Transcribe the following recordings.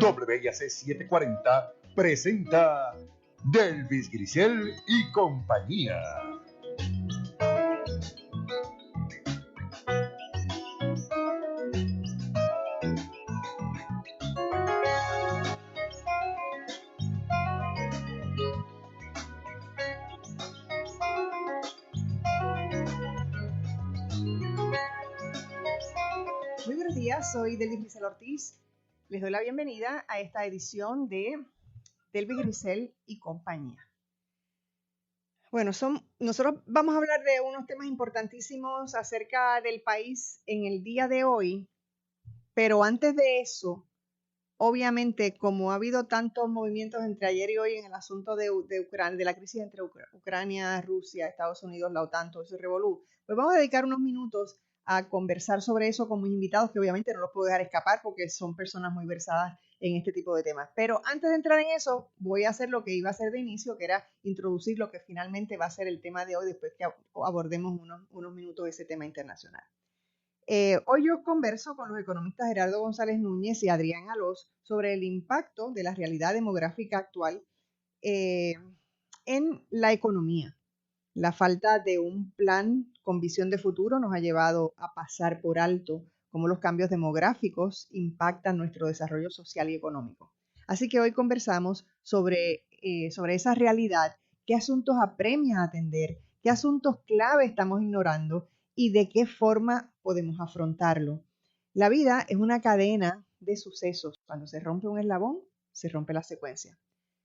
WIAC 740 presenta Delvis Grisel y compañía. Muy buenos días, soy Delvis Grisel Ortiz. Les doy la bienvenida a esta edición de Delvis Grisel y compañía. Bueno, nosotros vamos a hablar de unos temas importantísimos acerca del país en el día de hoy, pero antes de eso, obviamente, como ha habido tantos movimientos entre ayer y hoy en el asunto de Ucrania, de la crisis entre Ucrania, Rusia, Estados Unidos, la OTAN, todo ese revolú, pues vamos a dedicar unos minutos a conversar sobre eso con mis invitados, que obviamente no los puedo dejar escapar porque son personas muy versadas en este tipo de temas. Pero antes de entrar en eso, voy a hacer lo que iba a hacer de inicio, que era introducir lo que finalmente va a ser el tema de hoy, después que abordemos unos minutos ese tema internacional. Hoy yo converso con los economistas Gerardo González Núñez y Adrián Alós sobre el impacto de la realidad demográfica actual en la economía. La falta de un plan con visión de futuro nos ha llevado a pasar por alto cómo los cambios demográficos impactan nuestro desarrollo social y económico. Así que hoy conversamos sobre esa realidad, qué asuntos apremia a atender, qué asuntos clave estamos ignorando y de qué forma podemos afrontarlo. La vida es una cadena de sucesos. Cuando se rompe un eslabón, se rompe la secuencia.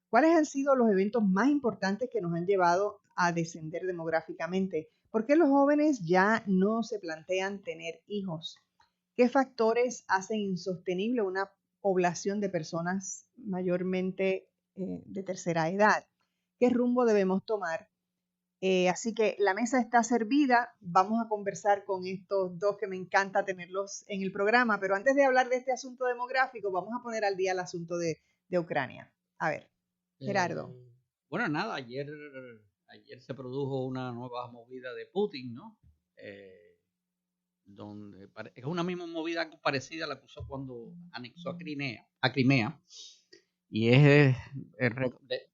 ¿Cuáles han sido los eventos más importantes que nos han llevado a descender demográficamente? ¿Por qué los jóvenes ya no se plantean tener hijos? ¿Qué factores hacen insostenible una población de personas mayormente de tercera edad? ¿Qué rumbo debemos tomar? Así que la mesa está servida. Vamos a conversar con estos dos que me encanta tenerlos en el programa. Pero antes de hablar de este asunto demográfico, vamos a poner al día el asunto de Ucrania. A ver. Gerardo. Bueno, nada, ayer se produjo una nueva movida de Putin, ¿no? Donde es una misma movida parecida a la que usó cuando anexó a Crimea, y es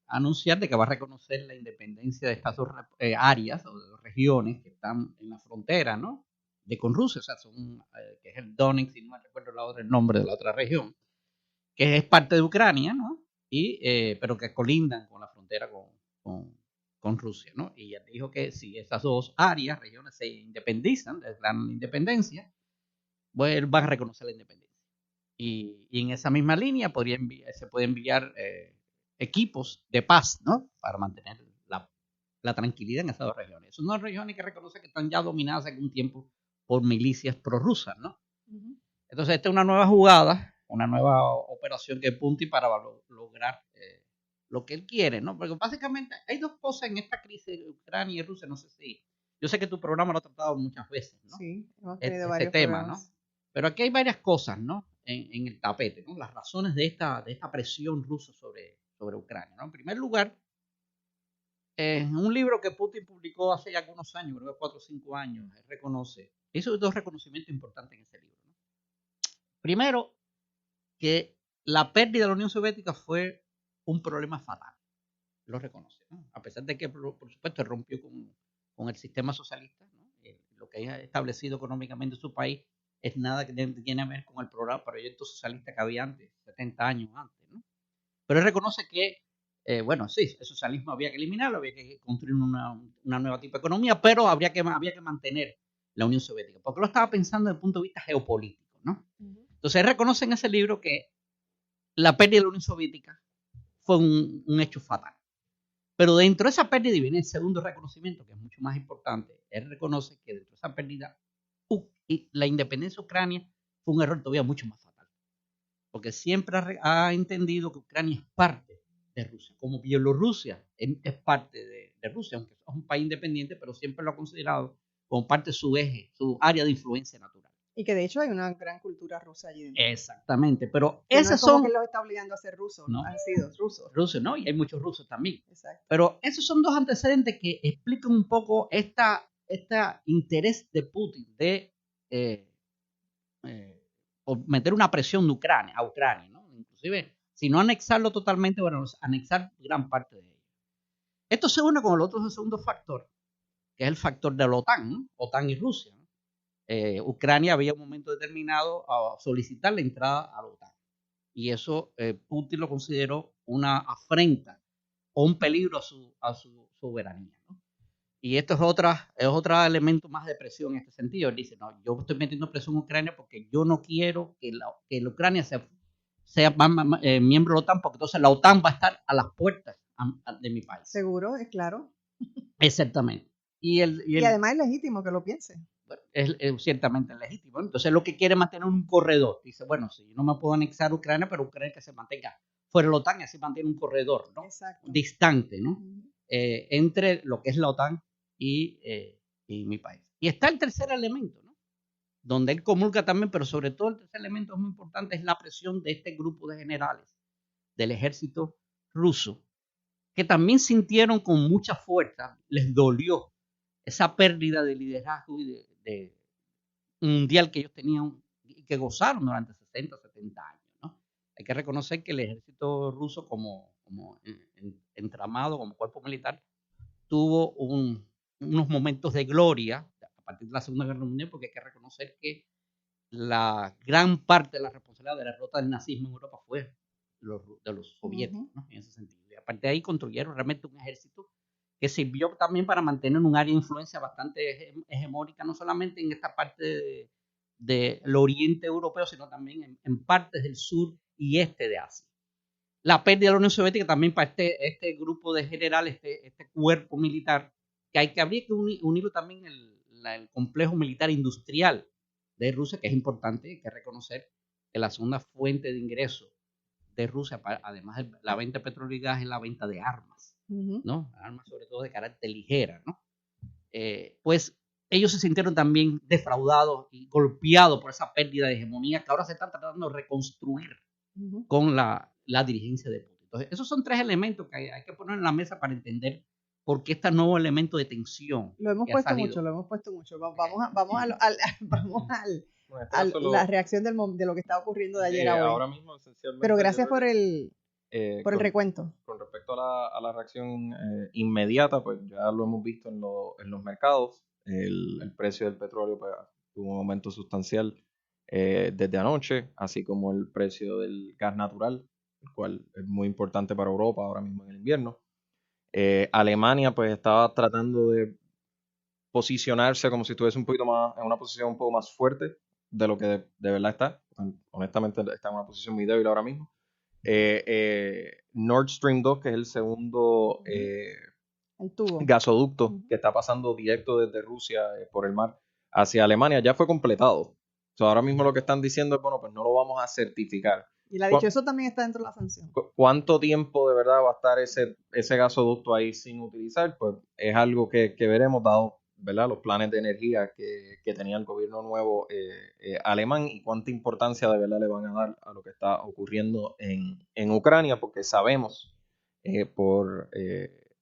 anunciar de que va a reconocer la independencia de estas dos áreas o de dos regiones que están en la frontera, ¿no? Con Rusia, o sea, que es el Donetsk, si no me recuerdo el nombre de la otra región, que es parte de Ucrania, ¿no? Pero que colindan con la frontera con Rusia, ¿no? Y ella dijo que si esas dos regiones se independizan, les dan independencia, pues van a reconocer la independencia. Y en esa misma línea se puede enviar equipos de paz, ¿no? Para mantener la tranquilidad en esas dos regiones. Son dos regiones que reconoce que están ya dominadas hace un tiempo por milicias prorrusas, ¿no? Uh-huh. Entonces, esta es una nueva jugada, una nueva operación que Putin para lograr lo que él quiere, ¿no? Porque básicamente hay dos cosas en esta crisis de Ucrania y Rusia, no sé si... Yo sé que tu programa lo ha tratado muchas veces, ¿no? Sí, hemos tenido varios tema, programas. ¿No? Pero aquí hay varias cosas, ¿no? En el tapete, ¿no? Las razones de esta presión rusa sobre Ucrania, ¿no? En primer lugar, en un libro que Putin publicó hace ya algunos años, creo que 4 o 5 años, él hizo dos reconocimientos importantes en ese libro, ¿no? Primero, que la pérdida de la Unión Soviética fue un problema fatal. Lo reconoce, ¿no? A pesar de que, por supuesto, rompió con el sistema socialista, ¿no? Lo que ha establecido económicamente su país es nada que tiene que ver con el proyecto socialista que había antes, 70 años antes, ¿no? Pero él reconoce que, sí, el socialismo había que eliminarlo, había que construir una nueva tipo de economía, pero había que mantener la Unión Soviética, porque lo estaba pensando desde el punto de vista geopolítico, ¿no? Uh-huh. Entonces él reconoce en ese libro que la pérdida de la Unión Soviética fue un hecho fatal. Pero dentro de esa pérdida, y viene el segundo reconocimiento, que es mucho más importante, él reconoce que dentro de esa pérdida, la independencia de Ucrania fue un error todavía mucho más fatal. Porque siempre ha entendido que Ucrania es parte de Rusia, como Bielorrusia es parte de Rusia, aunque es un país independiente, pero siempre lo ha considerado como parte de su eje, su área de influencia natural. Y que de hecho hay una gran cultura rusa allí dentro. Exactamente, pero que esos no es como que los está obligando a ser rusos, no, han sido rusos. Rusos, ¿no? Y hay muchos rusos también. Exacto. Pero esos son dos antecedentes que explican un poco este interés de Putin de meter una presión de a Ucrania, ¿no? Inclusive, si no anexarlo totalmente, bueno, anexar gran parte de ello. Esto se une con el otro segundo factor, que es el factor de la OTAN, ¿no? OTAN y Rusia, ¿no? Ucrania había un momento determinado a solicitar la entrada a la OTAN. Y eso Putin lo consideró una afrenta o un peligro a su soberanía, ¿no? Y esto es otro elemento más de presión en este sentido. Él dice, no, yo estoy metiendo presión en Ucrania porque yo no quiero que la Ucrania sea miembro de la OTAN, porque entonces la OTAN va a estar a las puertas de mi país. Seguro, es claro. Exactamente. Y además es legítimo que lo piense. Es ciertamente legítimo. Entonces lo que quiere es mantener un corredor. Dice, bueno, si yo no me puedo anexar a Ucrania, pero Ucrania que se mantenga fuera de la OTAN y así mantiene un corredor, ¿no? Exacto. Distante, ¿no? Entre lo que es la OTAN y mi país. Y está el tercer elemento, ¿no? Donde él comulga también, pero sobre todo el tercer elemento es muy importante, es la presión de este grupo de generales del ejército ruso, que también sintieron con mucha fuerza, les dolió esa pérdida de liderazgo y de mundial que ellos tenían y que gozaron durante 60, 70 años, ¿no? Hay que reconocer que el ejército ruso como entramado, como cuerpo militar, tuvo unos momentos de gloria a partir de la Segunda Guerra Mundial, porque hay que reconocer que la gran parte de la responsabilidad de la derrota del nazismo en Europa fue de los soviéticos, ¿no? En ese sentido. Y a partir de ahí construyeron realmente un ejército que sirvió también para mantener un área de influencia bastante hegemónica, no solamente en esta parte del oriente europeo, sino también en partes del sur y este de Asia. La pérdida de la Unión Soviética también para este grupo de generales, este cuerpo militar, que habría que unirlo también el complejo militar industrial de Rusia, que es importante, hay que reconocer que la segunda fuente de ingreso de Rusia, además de la venta de petróleo y gas, es la venta de armas, ¿no? Armas sobre todo de carácter ligera, ¿no? Pues ellos se sintieron también defraudados y golpeados por esa pérdida de hegemonía que ahora se están tratando de reconstruir con la dirigencia de Putin. Entonces, esos son tres elementos que hay que poner en la mesa para entender por qué este nuevo elemento de tensión. Lo hemos puesto mucho. Vamos a la reacción de lo que está ocurriendo de ayer a hoy. Ahora mismo, esencialmente. Pero gracias por el recuento. Con respecto a la reacción inmediata, pues ya lo hemos visto en los mercados. El precio del petróleo pues, tuvo un aumento sustancial desde anoche, así como el precio del gas natural, el cual es muy importante para Europa ahora mismo en el invierno. Alemania pues estaba tratando de posicionarse como si estuviese un poquito más en una posición un poco más fuerte de lo que de verdad está. Honestamente está en una posición muy débil ahora mismo. Nord Stream 2, que es el segundo gasoducto que está pasando directo desde Rusia por el mar hacia Alemania, ya fue completado. O sea, ahora mismo lo que están diciendo es, bueno, pues no lo vamos a certificar. Y le ha dicho, eso también está dentro de la sanción. ¿Cuánto tiempo de verdad va a estar ese gasoducto ahí sin utilizar? Pues es algo que veremos, dado, ¿verdad?, los planes de energía que tenía el gobierno nuevo alemán y cuánta importancia de verdad le van a dar a lo que está ocurriendo en Ucrania, porque sabemos por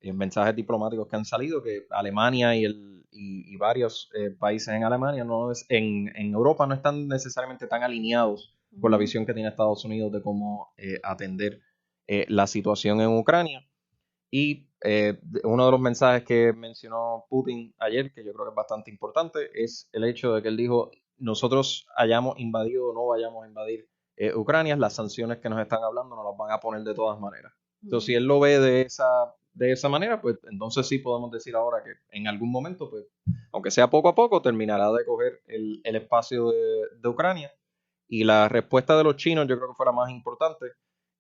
mensajes diplomáticos que han salido que Alemania y varios países en Europa no están necesariamente tan alineados con la visión que tiene Estados Unidos de cómo atender la situación en Ucrania. Y uno de los mensajes que mencionó Putin ayer, que yo creo que es bastante importante, es el hecho de que él dijo, nosotros hayamos invadido o no vayamos a invadir Ucrania, las sanciones que nos están hablando nos las van a poner de todas maneras. Entonces, si él lo ve de esa manera, pues entonces sí podemos decir ahora que en algún momento, pues, aunque sea poco a poco, terminará de coger el espacio de Ucrania. Y la respuesta de los chinos yo creo que fue la más importante,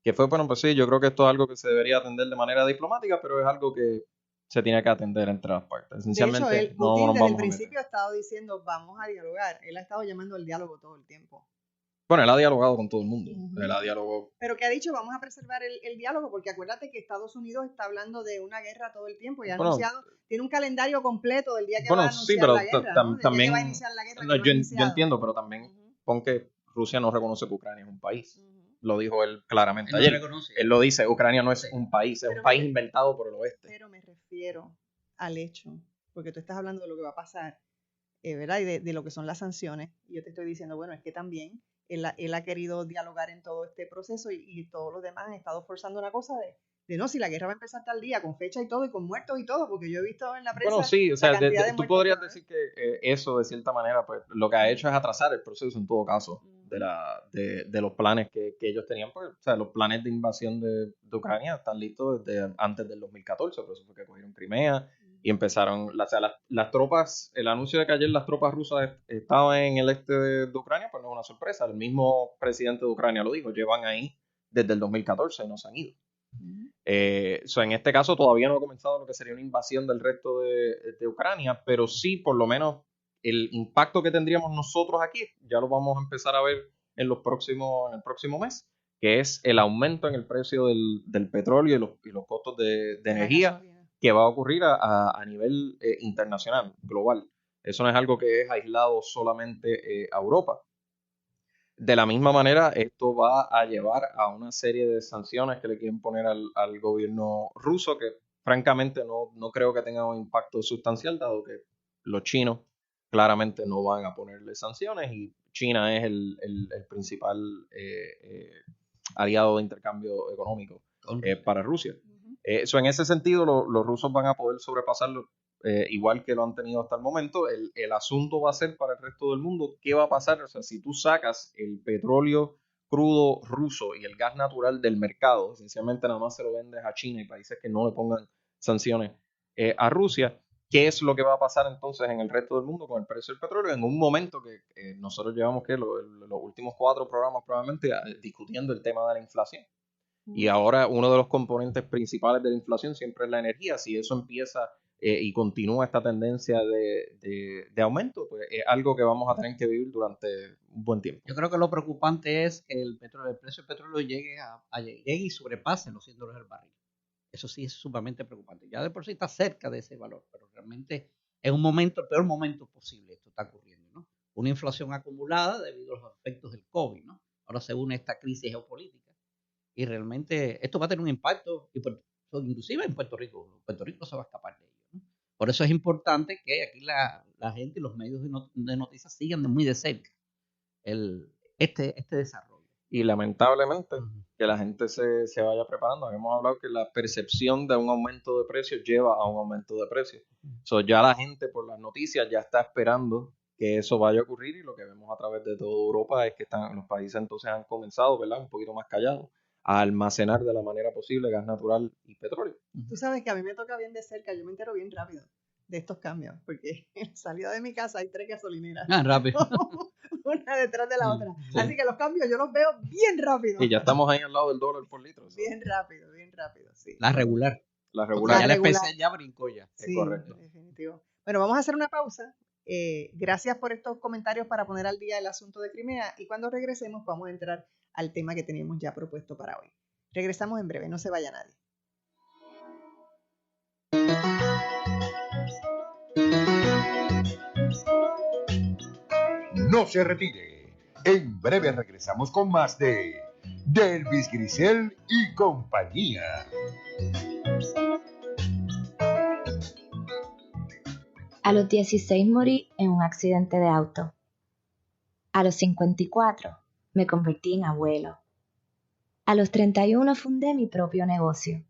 que fue, bueno, pues sí, yo creo que esto es algo que se debería atender de manera diplomática, pero es algo que se tiene que atender entre las partes. Esencialmente, de hecho, Putin desde el principio ha estado diciendo, vamos a dialogar. Él ha estado llamando al diálogo todo el tiempo. Bueno, él ha dialogado con todo el mundo. Él ha dialogado. Pero que ha dicho, vamos a preservar el diálogo, porque acuérdate que Estados Unidos está hablando de una guerra todo el tiempo y ha anunciado, tiene un calendario completo del día que va a anunciar la guerra, ¿no? También, va a iniciar la guerra. Yo entiendo, pero también pon que Rusia no reconoce que Ucrania es un país. Lo dijo él claramente ayer. Él lo dice, Ucrania no es un país, es un país inventado por el oeste. Pero me refiero al hecho, porque tú estás hablando de lo que va a pasar, ¿verdad? Y de lo que son las sanciones. Y yo te estoy diciendo, bueno, es que también él ha querido dialogar en todo este proceso y todos los demás han estado forzando una cosa de no, si la guerra va a empezar tal día, con fecha y todo, y con muertos y todo, porque yo he visto en la prensa. Bueno, sí, o sea, la cantidad de tú muertos podrías que decir que eso, de cierta manera, pues lo que ha hecho es atrasar el proceso en todo caso de los planes que ellos tenían. Pues, o sea, los planes de invasión de Ucrania están listos desde antes del 2014, por eso fue que cogieron Crimea y empezaron, o sea, las tropas, el anuncio de que ayer las tropas rusas estaban en el este de Ucrania, pues no es una sorpresa. El mismo presidente de Ucrania lo dijo, llevan ahí desde el 2014 y no se han ido. En este caso todavía no ha comenzado lo que sería una invasión del resto de Ucrania, pero sí, por lo menos, el impacto que tendríamos nosotros aquí, ya lo vamos a empezar a ver en el próximo mes, que es el aumento en el precio del petróleo y los costos de energía que va a ocurrir a nivel internacional, global. Eso no es algo que es aislado solamente a Europa. De la misma manera, esto va a llevar a una serie de sanciones que le quieren poner al gobierno ruso, que francamente no creo que tenga un impacto sustancial, dado que los chinos claramente no van a ponerle sanciones y China es el principal aliado de intercambio económico para Rusia. En ese sentido, los rusos van a poder sobrepasarlo. Igual que lo han tenido hasta el momento, el asunto va a ser para el resto del mundo qué va a pasar. O sea, si tú sacas el petróleo crudo ruso y el gas natural del mercado, esencialmente nada más se lo vendes a China y países que no le pongan sanciones a Rusia, ¿qué es lo que va a pasar entonces en el resto del mundo con el precio del petróleo? En un momento que nosotros llevamos los últimos 4 programas probablemente discutiendo el tema de la inflación. Y ahora uno de los componentes principales de la inflación siempre es la energía. Si eso empieza y continúa esta tendencia de aumento, pues es algo que vamos a tener que vivir durante un buen tiempo. Yo creo que lo preocupante es que el precio del petróleo llegue y sobrepase los $100 el barril. Eso sí es sumamente preocupante. Ya de por sí está cerca de ese valor, pero realmente es el peor momento posible esto está ocurriendo, ¿no? Una inflación acumulada debido a los efectos del COVID, ¿no? Ahora se une esta crisis geopolítica y realmente esto va a tener un impacto inclusive en Puerto Rico. Puerto Rico se va a escapar de ello, ¿no? Por eso es importante que aquí la gente y los medios de noticias sigan muy de cerca este desarrollo. Y lamentablemente que la gente se vaya preparando. Habíamos hablado que la percepción de un aumento de precios lleva a un aumento de precios. Ya la gente por las noticias ya está esperando que eso vaya a ocurrir y lo que vemos a través de toda Europa es que los países entonces han comenzado, ¿verdad? Un poquito más callados, a almacenar de la manera posible gas natural y petróleo. Tú sabes que a mí me toca bien de cerca, yo me entero bien rápido de estos cambios, porque en salida de mi casa hay 3 gasolineras. Rápido. Una detrás de la otra. Sí. Así que los cambios yo los veo bien rápido. Y ya estamos ahí al lado del dólar por litro. Bien rápido, sí. La regular. Ya la especial ya brincó ya. Sí, es correcto. Definitivo. Bueno, vamos a hacer una pausa. Gracias por estos comentarios para poner al día el asunto de Crimea y cuando regresemos vamos a entrar al tema que teníamos ya propuesto para hoy. Regresamos en breve, no se vaya nadie. No se retire. En breve regresamos con más de Delvis Grisel y compañía. A los 16 morí en un accidente de auto. A los 54 me convertí en abuelo. A los 31 fundé mi propio negocio.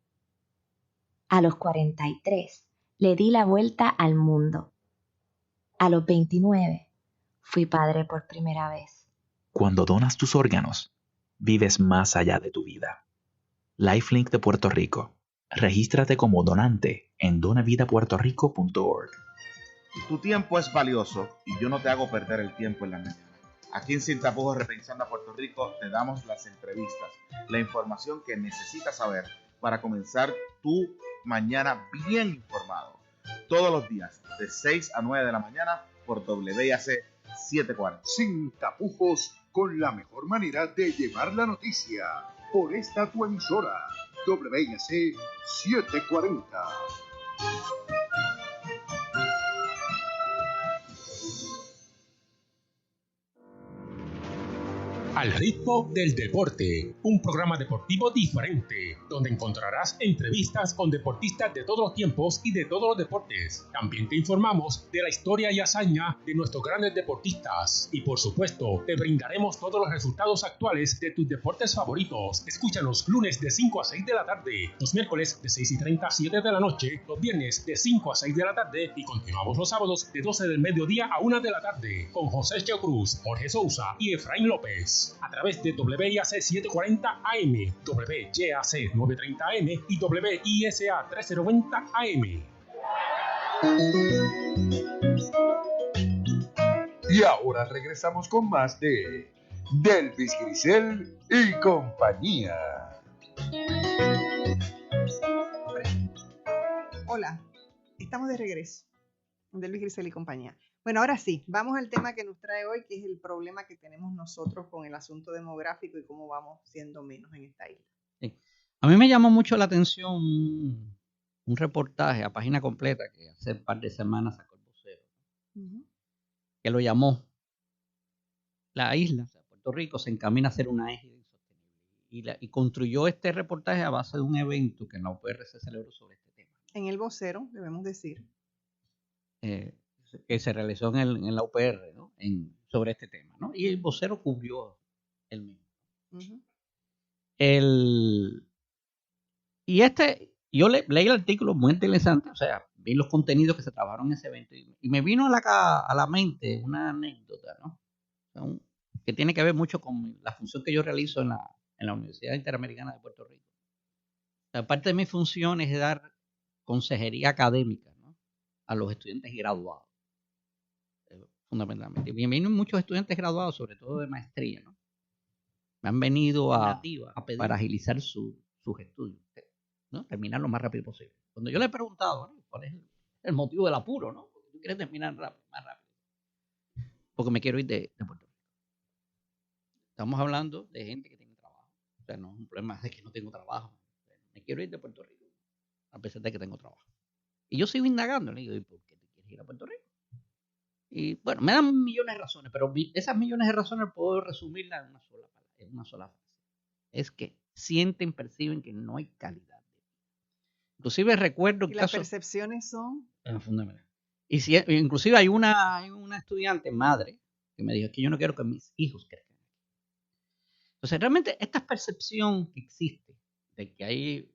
A los 43 le di la vuelta al mundo. A los 29 fui padre por primera vez. Cuando donas tus órganos, vives más allá de tu vida. Lifelink de Puerto Rico. Regístrate como donante en donavidapuertorico.org. Tu tiempo es valioso y yo no te hago perder el tiempo en la mañana. Aquí en Sin Tapujos Repensando a Puerto Rico te damos las entrevistas, la información que necesitas saber para comenzar tu mañana bien informado. Todos los días de 6 a 9 de la mañana por WIAC 740. Sin tapujos, con la mejor manera de llevar la noticia. Por esta tu emisora, WIAC 740. Al ritmo del deporte, un programa deportivo diferente, donde encontrarás entrevistas con deportistas de todos los tiempos y de todos los deportes. También te informamos de la historia y hazaña de nuestros grandes deportistas. Y por supuesto, te brindaremos todos los resultados actuales de tus deportes favoritos. Escúchanos lunes de 5 a 6 de la tarde, los miércoles de 6:30 a 7 de la noche, los viernes de 5 a 6 de la tarde y continuamos los sábados de 12 del mediodía a 1 de la tarde con José Cheo Cruz, Jorge Sousa y Efraín López. A través de WIAC 740 AM, WYAC 930 AM y WISA 1390 AM. Y ahora regresamos con más de Delvis Grisel y compañía. Hola, estamos de regreso. Delvis Grisel y compañía. Bueno, ahora sí, vamos al tema que nos trae hoy, que es el problema que tenemos nosotros con el asunto demográfico y cómo vamos siendo menos en esta isla. Sí. A mí me llamó mucho la atención un reportaje a página completa que hace un par de semanas sacó el vocero, que lo llamó La isla, o sea, Puerto Rico, se encamina a ser una isla insostenible. Y construyó este reportaje a base de un evento que en la UPR se celebró sobre este tema. En el vocero, debemos decir. Que se realizó en la UPR, ¿no? Sobre este tema, ¿no? Y el vocero cubrió el mismo. Yo leí el artículo muy interesante, o sea, vi los contenidos que se trabajaron en ese evento y me vino a la mente una anécdota, ¿no? O sea, que tiene que ver mucho con la función que yo realizo en la Universidad Interamericana de Puerto Rico. O sea, parte de mis funciones es dar consejería académica, ¿no? A los estudiantes graduados. Fundamentalmente. Y vienen muchos estudiantes graduados, sobre todo de maestría, ¿no? Me han venido a pedir para agilizar sus estudios, ¿no? Terminar lo más rápido posible. Cuando yo le he preguntado, ¿no? ¿Cuál es el motivo del apuro, ¿no? Porque tú quieres terminar más rápido. Porque me quiero ir de Puerto Rico. Estamos hablando de gente que tiene trabajo. O sea, no es un problema de que no tengo trabajo. Me quiero ir de Puerto Rico, a pesar de que tengo trabajo. Y yo sigo indagando, le digo, ¿y por qué te quieres ir a Puerto Rico? Y bueno, me dan millones de razones, pero esas millones de razones puedo resumirlas en una sola frase. Es que perciben que no hay calidad de vida. Inclusive recuerdo y las percepciones son fundamentales. Y inclusive hay una estudiante madre que me dijo que yo no quiero que mis hijos crezcan. Entonces realmente esta percepción que existe de que hay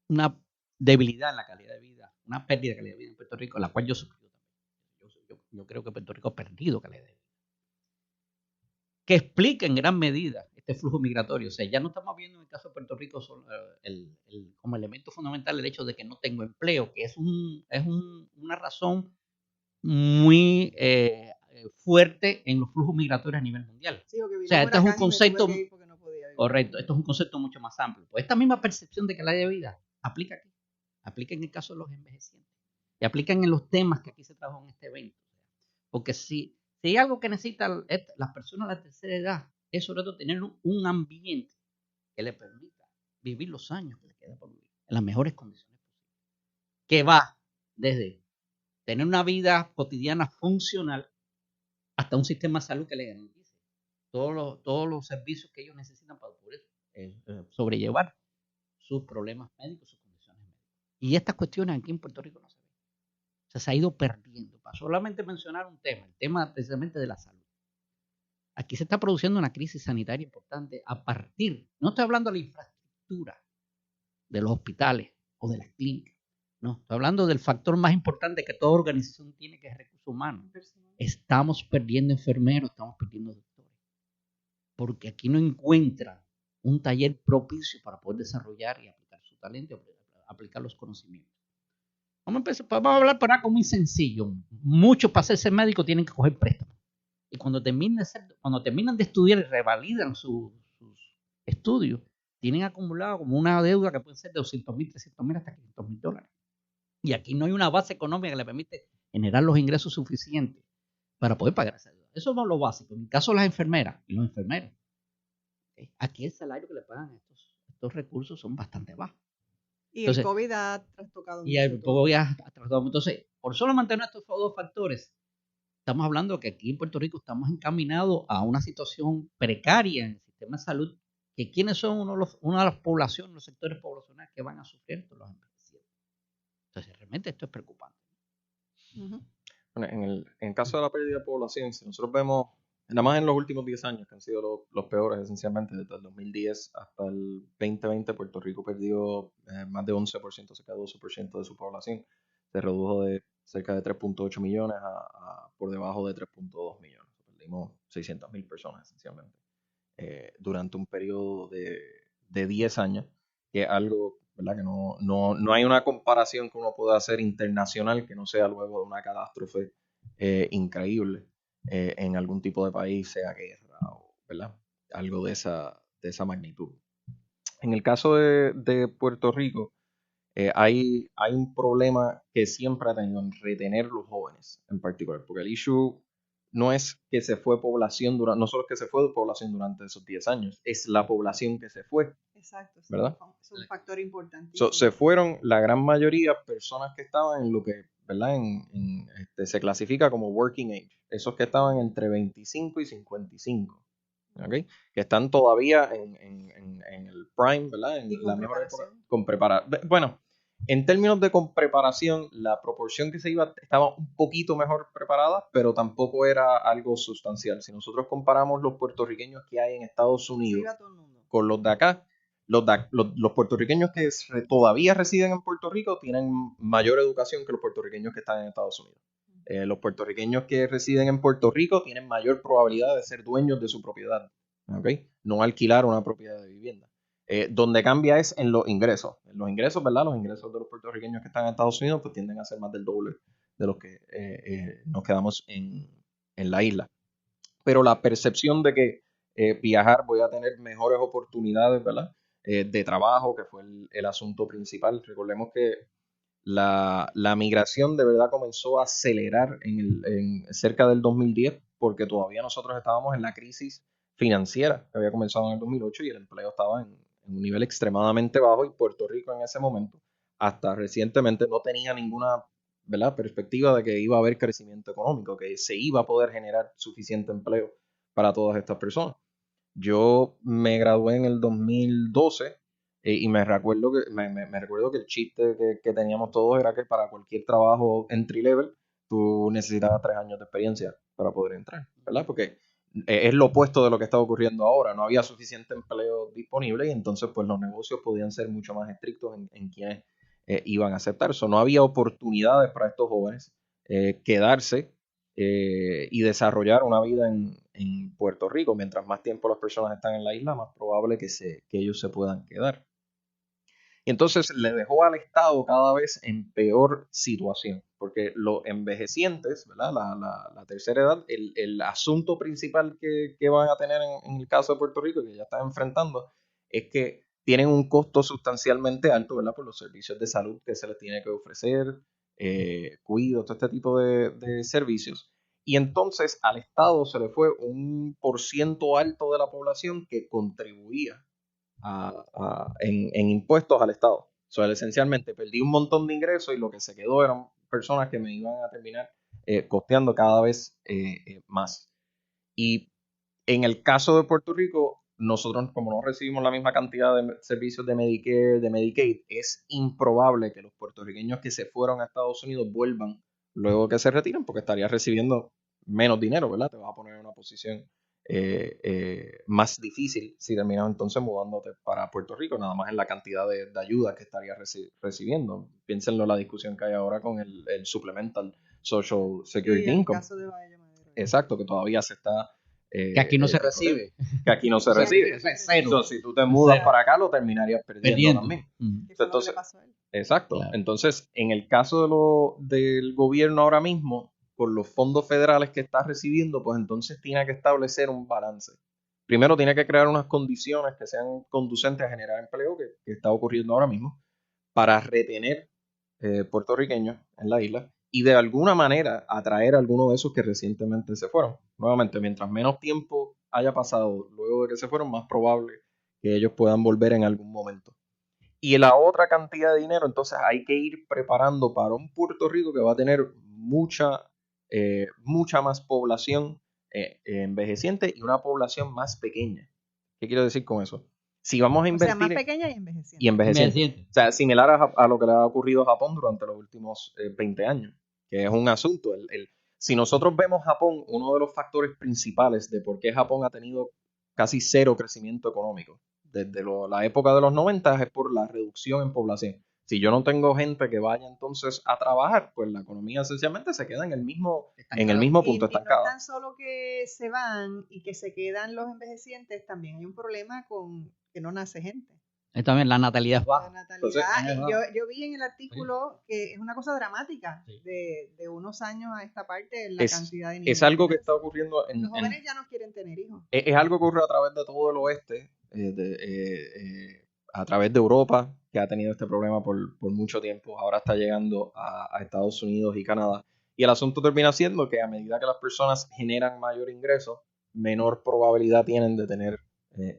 una debilidad en la calidad de vida, una pérdida de calidad de vida en Puerto Rico, la cual yo sufrí. Yo creo que Puerto Rico ha perdido calidad de vida. Que explica en gran medida este flujo migratorio. O sea, ya no estamos viendo en el caso de Puerto Rico como elemento fundamental el hecho de que no tengo empleo, que es una razón muy fuerte en los flujos migratorios a nivel mundial. Sí, o sea, este es un concepto correcto, esto es un concepto mucho más amplio. Pues esta misma percepción de calidad de vida aplica aquí, aplica en el caso de los envejecientes y aplica en los temas que aquí se trabajan en este evento. Porque si hay algo que necesitan las personas de la tercera edad, es sobre todo tener un ambiente que le permita vivir los años que le queda por vivir en las mejores condiciones posibles. Que va desde tener una vida cotidiana funcional hasta un sistema de salud que le garantice todos los servicios que ellos necesitan para poder sobrellevar sus problemas médicos, sus condiciones médicas. Y estas cuestiones aquí en Puerto Rico no se ven. O sea, se ha ido perdiendo. Para solamente mencionar un tema, el tema precisamente de la salud. Aquí se está produciendo una crisis sanitaria importante a partir, no estoy hablando de la infraestructura de los hospitales o de las clínicas, no, estoy hablando del factor más importante que toda organización tiene, que es recursos humanos. Estamos perdiendo enfermeros, estamos perdiendo doctores, porque aquí no encuentran un taller propicio para poder desarrollar y aplicar su talento, aplicar los conocimientos. Vamos a hablar por algo muy sencillo. Muchos para hacerse médico tienen que coger préstamos. Y cuando terminan de estudiar y revalidan sus estudios, tienen acumulado como una deuda que puede ser de $200,000, $300,000 hasta $500,000. Y aquí no hay una base económica que le permite generar los ingresos suficientes para poder pagar esa deuda. Eso es lo básico. En el caso de las enfermeras y los enfermeros, aquí el salario que le pagan a estos recursos son bastante bajos. Y entonces, el COVID ha trastocado mucho. Y el COVID ha trastocado mucho. Entonces, por solo mantener estos dos factores, estamos hablando que aquí en Puerto Rico estamos encaminados a una situación precaria en el sistema de salud, que quienes son una de las poblaciones, los sectores poblacionales que van a sufrir esto, los envejecientes. Entonces, realmente esto es preocupante. Bueno, en el caso de la pérdida de población, si nosotros vemos, nada más en los últimos 10 años, que han sido los peores esencialmente, desde el 2010 hasta el 2020, Puerto Rico perdió más de 11%, cerca de 12% de su población. Se redujo de cerca de 3.8 millones a por debajo de 3.2 millones. Perdimos 600,000 personas esencialmente durante un periodo de 10 años, que es algo, ¿verdad?, que no hay una comparación que uno pueda hacer internacional que no sea luego de una catástrofe increíble en algún tipo de país, sea guerra o, ¿verdad?, algo de esa magnitud. En el caso de Puerto Rico, hay un problema que siempre ha tenido en retener los jóvenes en particular, porque el issue no es que se fue población no solo es que se fue población durante esos 10 años, es la población que se fue. Exacto, sí, ¿verdad? Es un factor importante. Se fueron la gran mayoría personas que estaban en lo que, ¿verdad?, se clasifica como working age, esos que estaban entre 25 y 55. ¿Okay? Que están todavía en el prime, ¿verdad? En la mejor época, con preparación. Bueno, en términos de con preparación, la proporción que se iba estaba un poquito mejor preparada, pero tampoco era algo sustancial. Si nosotros comparamos los puertorriqueños que hay en Estados Unidos con los de acá, los puertorriqueños que todavía residen en Puerto Rico tienen mayor educación que los puertorriqueños que están en Estados Unidos. Los puertorriqueños que residen en Puerto Rico tienen mayor probabilidad de ser dueños de su propiedad, ¿okay? No alquilar una propiedad de vivienda. Donde cambia es en los ingresos. En los ingresos, ¿verdad? Los ingresos de los puertorriqueños que están en Estados Unidos pues tienden a ser más del doble de los que nos quedamos en la isla. Pero la percepción de que viajar voy a tener mejores oportunidades, ¿verdad?, de trabajo, que fue el asunto principal. Recordemos que la migración de verdad comenzó a acelerar en cerca del 2010, porque todavía nosotros estábamos en la crisis financiera que había comenzado en el 2008 y el empleo estaba en un nivel extremadamente bajo, y Puerto Rico en ese momento, hasta recientemente, no tenía ninguna, ¿verdad?, perspectiva de que iba a haber crecimiento económico, que se iba a poder generar suficiente empleo para todas estas personas. Yo me gradué en el 2012 y me recuerdo que el chiste que teníamos todos era que para cualquier trabajo entry level tú necesitabas 3 años de experiencia para poder entrar, ¿verdad? Porque es lo opuesto de lo que está ocurriendo ahora. No había suficiente empleo disponible y entonces pues los negocios podían ser mucho más estrictos en quienes iban a aceptar. Eso no había oportunidades para estos jóvenes quedarse y desarrollar una vida en Puerto Rico. Mientras más tiempo las personas están en la isla, más probable que ellos se puedan quedar. Y entonces le dejó al Estado cada vez en peor situación, porque los envejecientes, ¿verdad?, la tercera edad, el asunto principal que van a tener en el caso de Puerto Rico, que ya están enfrentando, es que tienen un costo sustancialmente alto, ¿verdad?, por los servicios de salud que se les tiene que ofrecer, cuidados, todo este tipo de servicios. Y entonces al Estado se le fue un % alto de la población que contribuía en impuestos al Estado. O sea, esencialmente perdí un montón de ingresos y lo que se quedó eran personas que me iban a terminar costeando cada vez más. Y en el caso de Puerto Rico, nosotros, como no recibimos la misma cantidad de servicios de Medicare, de Medicaid, es improbable que los puertorriqueños que se fueron a Estados Unidos vuelvan luego que se retiren, porque estarías recibiendo menos dinero, ¿verdad? Te vas a poner en una posición más difícil si terminas entonces mudándote para Puerto Rico, nada más en la cantidad de ayuda que estarías recibiendo. Piénsenlo en la discusión que hay ahora con el Supplemental Social Security Income. Caso de Valle Madero. Exacto, que todavía se está... que aquí no se recibe. Que aquí no se recibe. Entonces, si tú te mudas para acá, lo terminarías perdiendo también. Entonces, exacto. Claro. Entonces, en el caso del gobierno ahora mismo, con los fondos federales que está recibiendo, pues entonces tiene que establecer un balance. Primero tiene que crear unas condiciones que sean conducentes a generar empleo, que está ocurriendo ahora mismo, para retener puertorriqueños en la isla y de alguna manera atraer a algunos de esos que recientemente se fueron. Nuevamente, mientras menos tiempo haya pasado luego de que se fueron, más probable que ellos puedan volver en algún momento. Y la otra cantidad de dinero, entonces hay que ir preparando para un Puerto Rico que va a tener mucha mucha más población envejeciente y una población más pequeña. ¿Qué quiero decir con eso? Si vamos a invertir... O sea, más pequeña y envejeciente. Y envejeciente. O sea, similar a lo que le ha ocurrido a Japón durante los últimos 20 años, que es un asunto. Si nosotros vemos Japón, uno de los factores principales de por qué Japón ha tenido casi cero crecimiento económico desde la época de los 90 es por la reducción en población. Si yo no tengo gente que vaya entonces a trabajar, pues la economía esencialmente se queda en el mismo punto estancado. Y no tan solo que se van y que se quedan los envejecientes, también hay un problema con que no nace gente. También la natalidad es baja. La natalidad, yo vi en el artículo que es una cosa dramática de unos años a esta parte la cantidad de niños. Es algo que está ocurriendo los jóvenes ya no quieren tener hijos. Es algo que ocurre a través de todo el oeste, a través de Europa, que ha tenido este problema por mucho tiempo. Ahora está llegando a Estados Unidos y Canadá. Y el asunto termina siendo que a medida que las personas generan mayor ingreso, menor probabilidad tienen de tener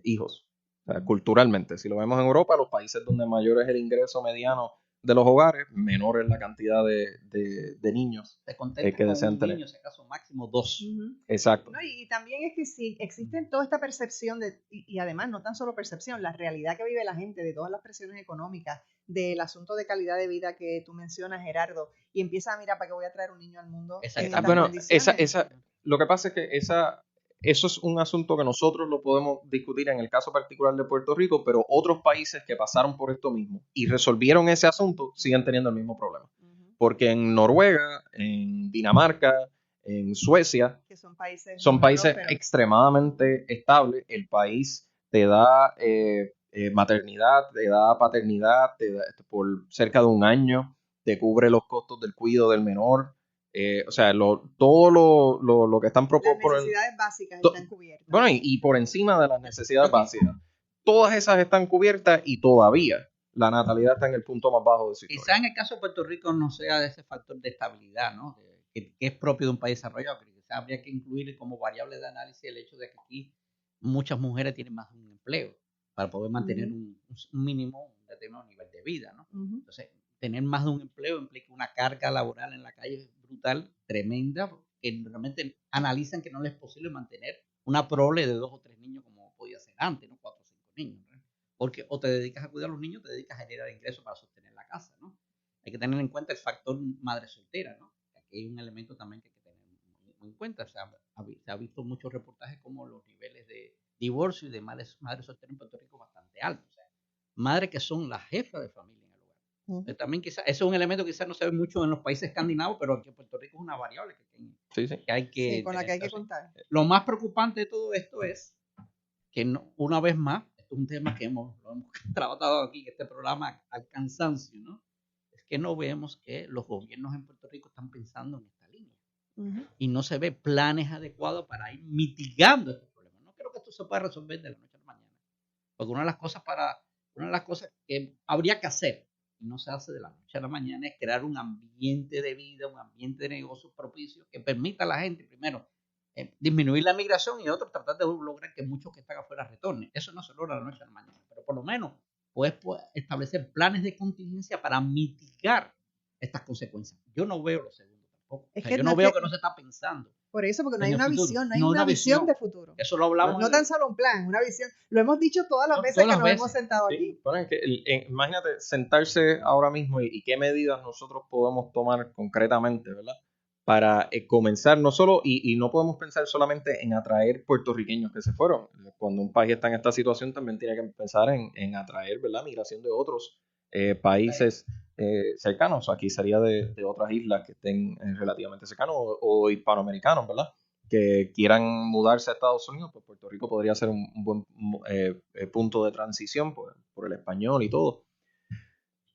hijos. O sea, culturalmente, si lo vemos en Europa, los países donde mayor es el ingreso mediano de los hogares, menor es la cantidad de niños que desean tener. Niños, en caso máximo 2. Exacto. No, y también es que si existe toda esta percepción y además no tan solo percepción, la realidad que vive la gente de todas las presiones económicas, del asunto de calidad de vida que tú mencionas, Gerardo, y empieza a mirar para qué voy a traer un niño al mundo. Bueno, lo que pasa es que eso es un asunto que nosotros lo podemos discutir en el caso particular de Puerto Rico, pero otros países que pasaron por esto mismo y resolvieron ese asunto siguen teniendo el mismo problema. Porque en Noruega, en Dinamarca, en Suecia, que son países extremadamente estables, el país te da maternidad, te da paternidad, te da por cerca de un año, te cubre los costos del cuidado del menor. O sea, todo lo que están propuestos... Las necesidades básicas están cubiertas. Bueno, y por encima de las necesidades básicas. Todas esas están cubiertas y todavía la natalidad está en el punto más bajo de su historia. Quizá en el caso de Puerto Rico no sea de ese factor de estabilidad, ¿no? Que es propio de un país desarrollado, pero quizá habría que incluir como variable de análisis el hecho de que aquí muchas mujeres tienen más de un empleo para poder mantener un mínimo, un determinado nivel de vida, ¿no? Entonces, tener más de un empleo implica una carga laboral en la calle brutal, tremenda, que realmente analizan que no les es posible mantener una prole de 2 o 3 niños como podía ser antes, ¿no? 4 o 5 niños, ¿no? Porque o te dedicas a cuidar a los niños, te dedicas a generar ingresos para sostener la casa, ¿no? Hay que tener en cuenta el factor madre soltera, ¿no? Aquí hay un elemento también que hay que tener en cuenta. O sea, se ha visto muchos reportajes como los niveles de divorcio y de madres solteras en Puerto Rico bastante altos. O sea, madres que son las jefas de familia. También quizás, eso es un elemento que quizás no se ve mucho en los países escandinavos, pero aquí en Puerto Rico es una variable que hay que con la que hay que contar. Lo más preocupante de todo esto es que una vez más, esto es un tema que lo hemos tratado aquí en este programa al cansancio, ¿no? Es que no vemos que los gobiernos en Puerto Rico están pensando en esta línea y no se ve planes adecuados para ir mitigando estos problemas. No creo que esto se pueda resolver de la noche a la mañana, porque una de las cosas que habría que hacer y no se hace de la noche a la mañana es crear un ambiente de vida, un ambiente de negocios propicio que permita a la gente, primero, disminuir la migración y otro, tratar de lograr que muchos que están afuera retornen. Eso no se logra de la noche a la mañana, pero por lo menos puedes establecer planes de contingencia para mitigar estas consecuencias. Yo no veo lo segundo tampoco. Yo no veo que no se está pensando. Por eso, porque no hay una visión, no hay una visión de futuro. Eso lo hablamos. No tan solo un plan, una visión. Lo hemos dicho todas las veces que nos hemos sentado aquí. Bueno, imagínate sentarse ahora mismo y qué medidas nosotros podemos tomar concretamente, ¿verdad? Para comenzar, no solo, y no podemos pensar solamente en atraer puertorriqueños que se fueron. Cuando un país está en esta situación, también tiene que pensar en atraer, ¿verdad?, migración de otros países cercanos. Aquí sería de otras islas que estén relativamente cercanos o hispanoamericanos, ¿verdad?, que quieran mudarse a Estados Unidos. Pues Puerto Rico podría ser un buen punto de transición por el español y todo.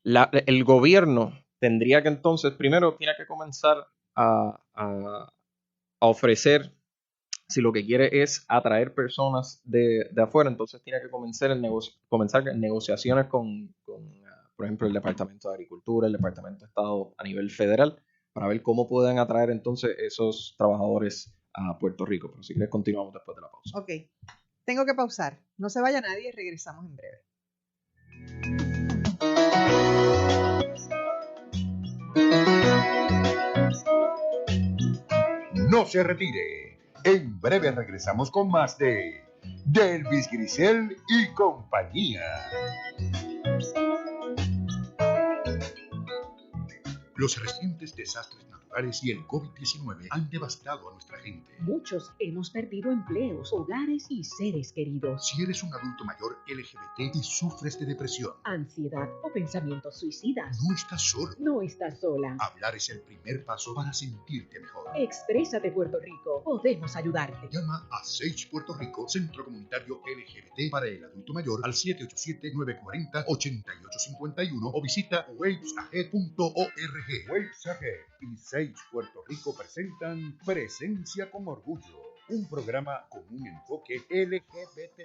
El gobierno tendría que entonces, primero tiene que comenzar a ofrecer, si lo que quiere es atraer personas de afuera, entonces tiene que comenzar negociaciones con, por ejemplo, el Departamento de Agricultura, el Departamento de Estado a nivel federal, para ver cómo pueden atraer entonces esos trabajadores a Puerto Rico. Pero si quieres continuamos después de la pausa. Ok, tengo que pausar. No se vaya nadie, regresamos en breve. No se retire. En breve regresamos con más de Delvis Grisel y compañía. Los recientes desastres naturales y el COVID-19 han devastado a nuestra gente. Muchos hemos perdido empleos, hogares y seres queridos. Si eres un adulto mayor LGBT y sufres de depresión, ansiedad o pensamientos suicidas, no estás solo. No estás sola. Hablar es el primer paso para sentirte mejor. Exprésate, Puerto Rico. Podemos ayudarte. Llama a Sage Puerto Rico, Centro Comunitario LGBT para el Adulto Mayor, al 787-940-8851 o visita wavesahead.org. Waves Ahead y Sage Puerto Rico presentan Presencia con Orgullo, un programa con un enfoque LGBT.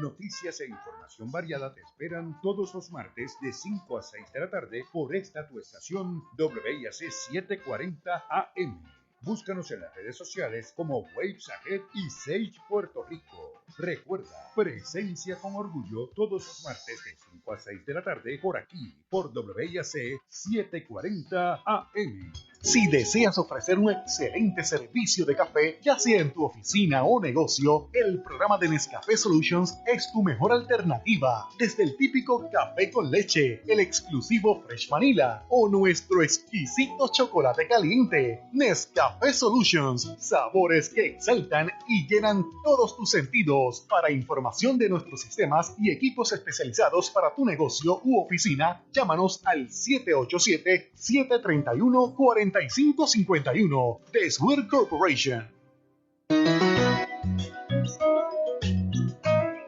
Noticias e información variada te esperan todos los martes de 5 a 6 de la tarde por esta tu estación WIAC 740 AM. Búscanos en las redes sociales como Waves Ahead y Sage Puerto Rico. Recuerda, Presencia con Orgullo todos los martes de 5 a 6 de la tarde por aquí, por WIAC 740 AM. Si deseas ofrecer un excelente servicio de café, ya sea en tu oficina o negocio, el programa de Nescafé Solutions es tu mejor alternativa. Desde el típico café con leche, el exclusivo Fresh Vanilla o nuestro exquisito chocolate caliente. Nescafé Solutions, sabores que exaltan y llenan todos tus sentidos. Para información de nuestros sistemas y equipos especializados para tu negocio u oficina, llámanos al 787-731-4551. The Swear Corporation.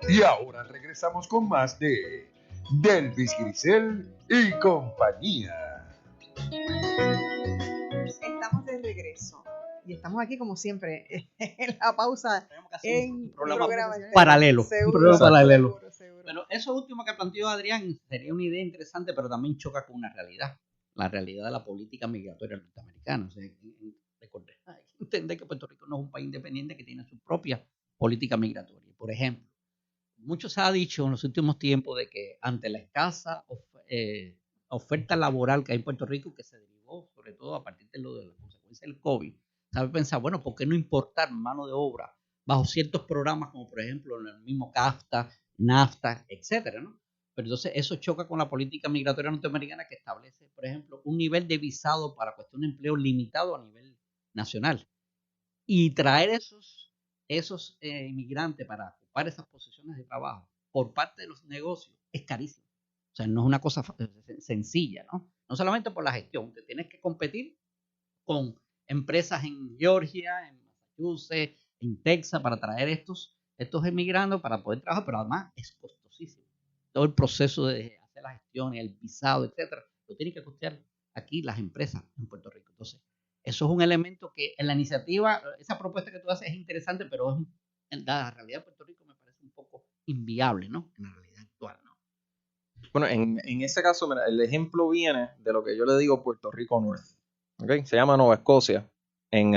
Y ahora regresamos con más de Delvis Grisel y compañía. Estamos de regreso y estamos aquí como siempre en la pausa en un programa programa paralelo. Seguro, un programa paralelo. Seguro. Pero eso último que planteó Adrián sería una idea interesante, pero también choca con una realidad. La realidad de la política migratoria norteamericana. O sea, hay que entender que Puerto Rico no es un país independiente que tiene su propia política migratoria. Por ejemplo, mucho se ha dicho en los últimos tiempos de que ante la escasa oferta laboral que hay en Puerto Rico, que se derivó sobre todo a partir de las consecuencias del COVID, sabe pensar, bueno, ¿por qué no importar mano de obra bajo ciertos programas como por ejemplo en el mismo CAFTA, NAFTA, etcétera, ¿no? Pero entonces eso choca con la política migratoria norteamericana que establece, por ejemplo, un nivel de visado para cuestión de empleo limitado a nivel nacional. Y traer esos inmigrantes para ocupar esas posiciones de trabajo por parte de los negocios es carísimo. O sea, no es una cosa sencilla, ¿no? No solamente por la gestión, te tienes que competir con empresas en Georgia, en Massachusetts, en Texas para traer estos inmigrantes para poder trabajar, pero además es costosísimo. Todo el proceso de hacer la gestión, el visado, etcétera, lo tienen que costear aquí las empresas en Puerto Rico. Entonces, eso es un elemento que en la iniciativa, esa propuesta que tú haces es interesante, pero en la realidad de Puerto Rico me parece un poco inviable, ¿no? En la realidad actual, ¿no? Bueno, en ese caso, mira, el ejemplo viene de lo que yo le digo Puerto Rico North. ¿Okay? Se llama Nueva Escocia en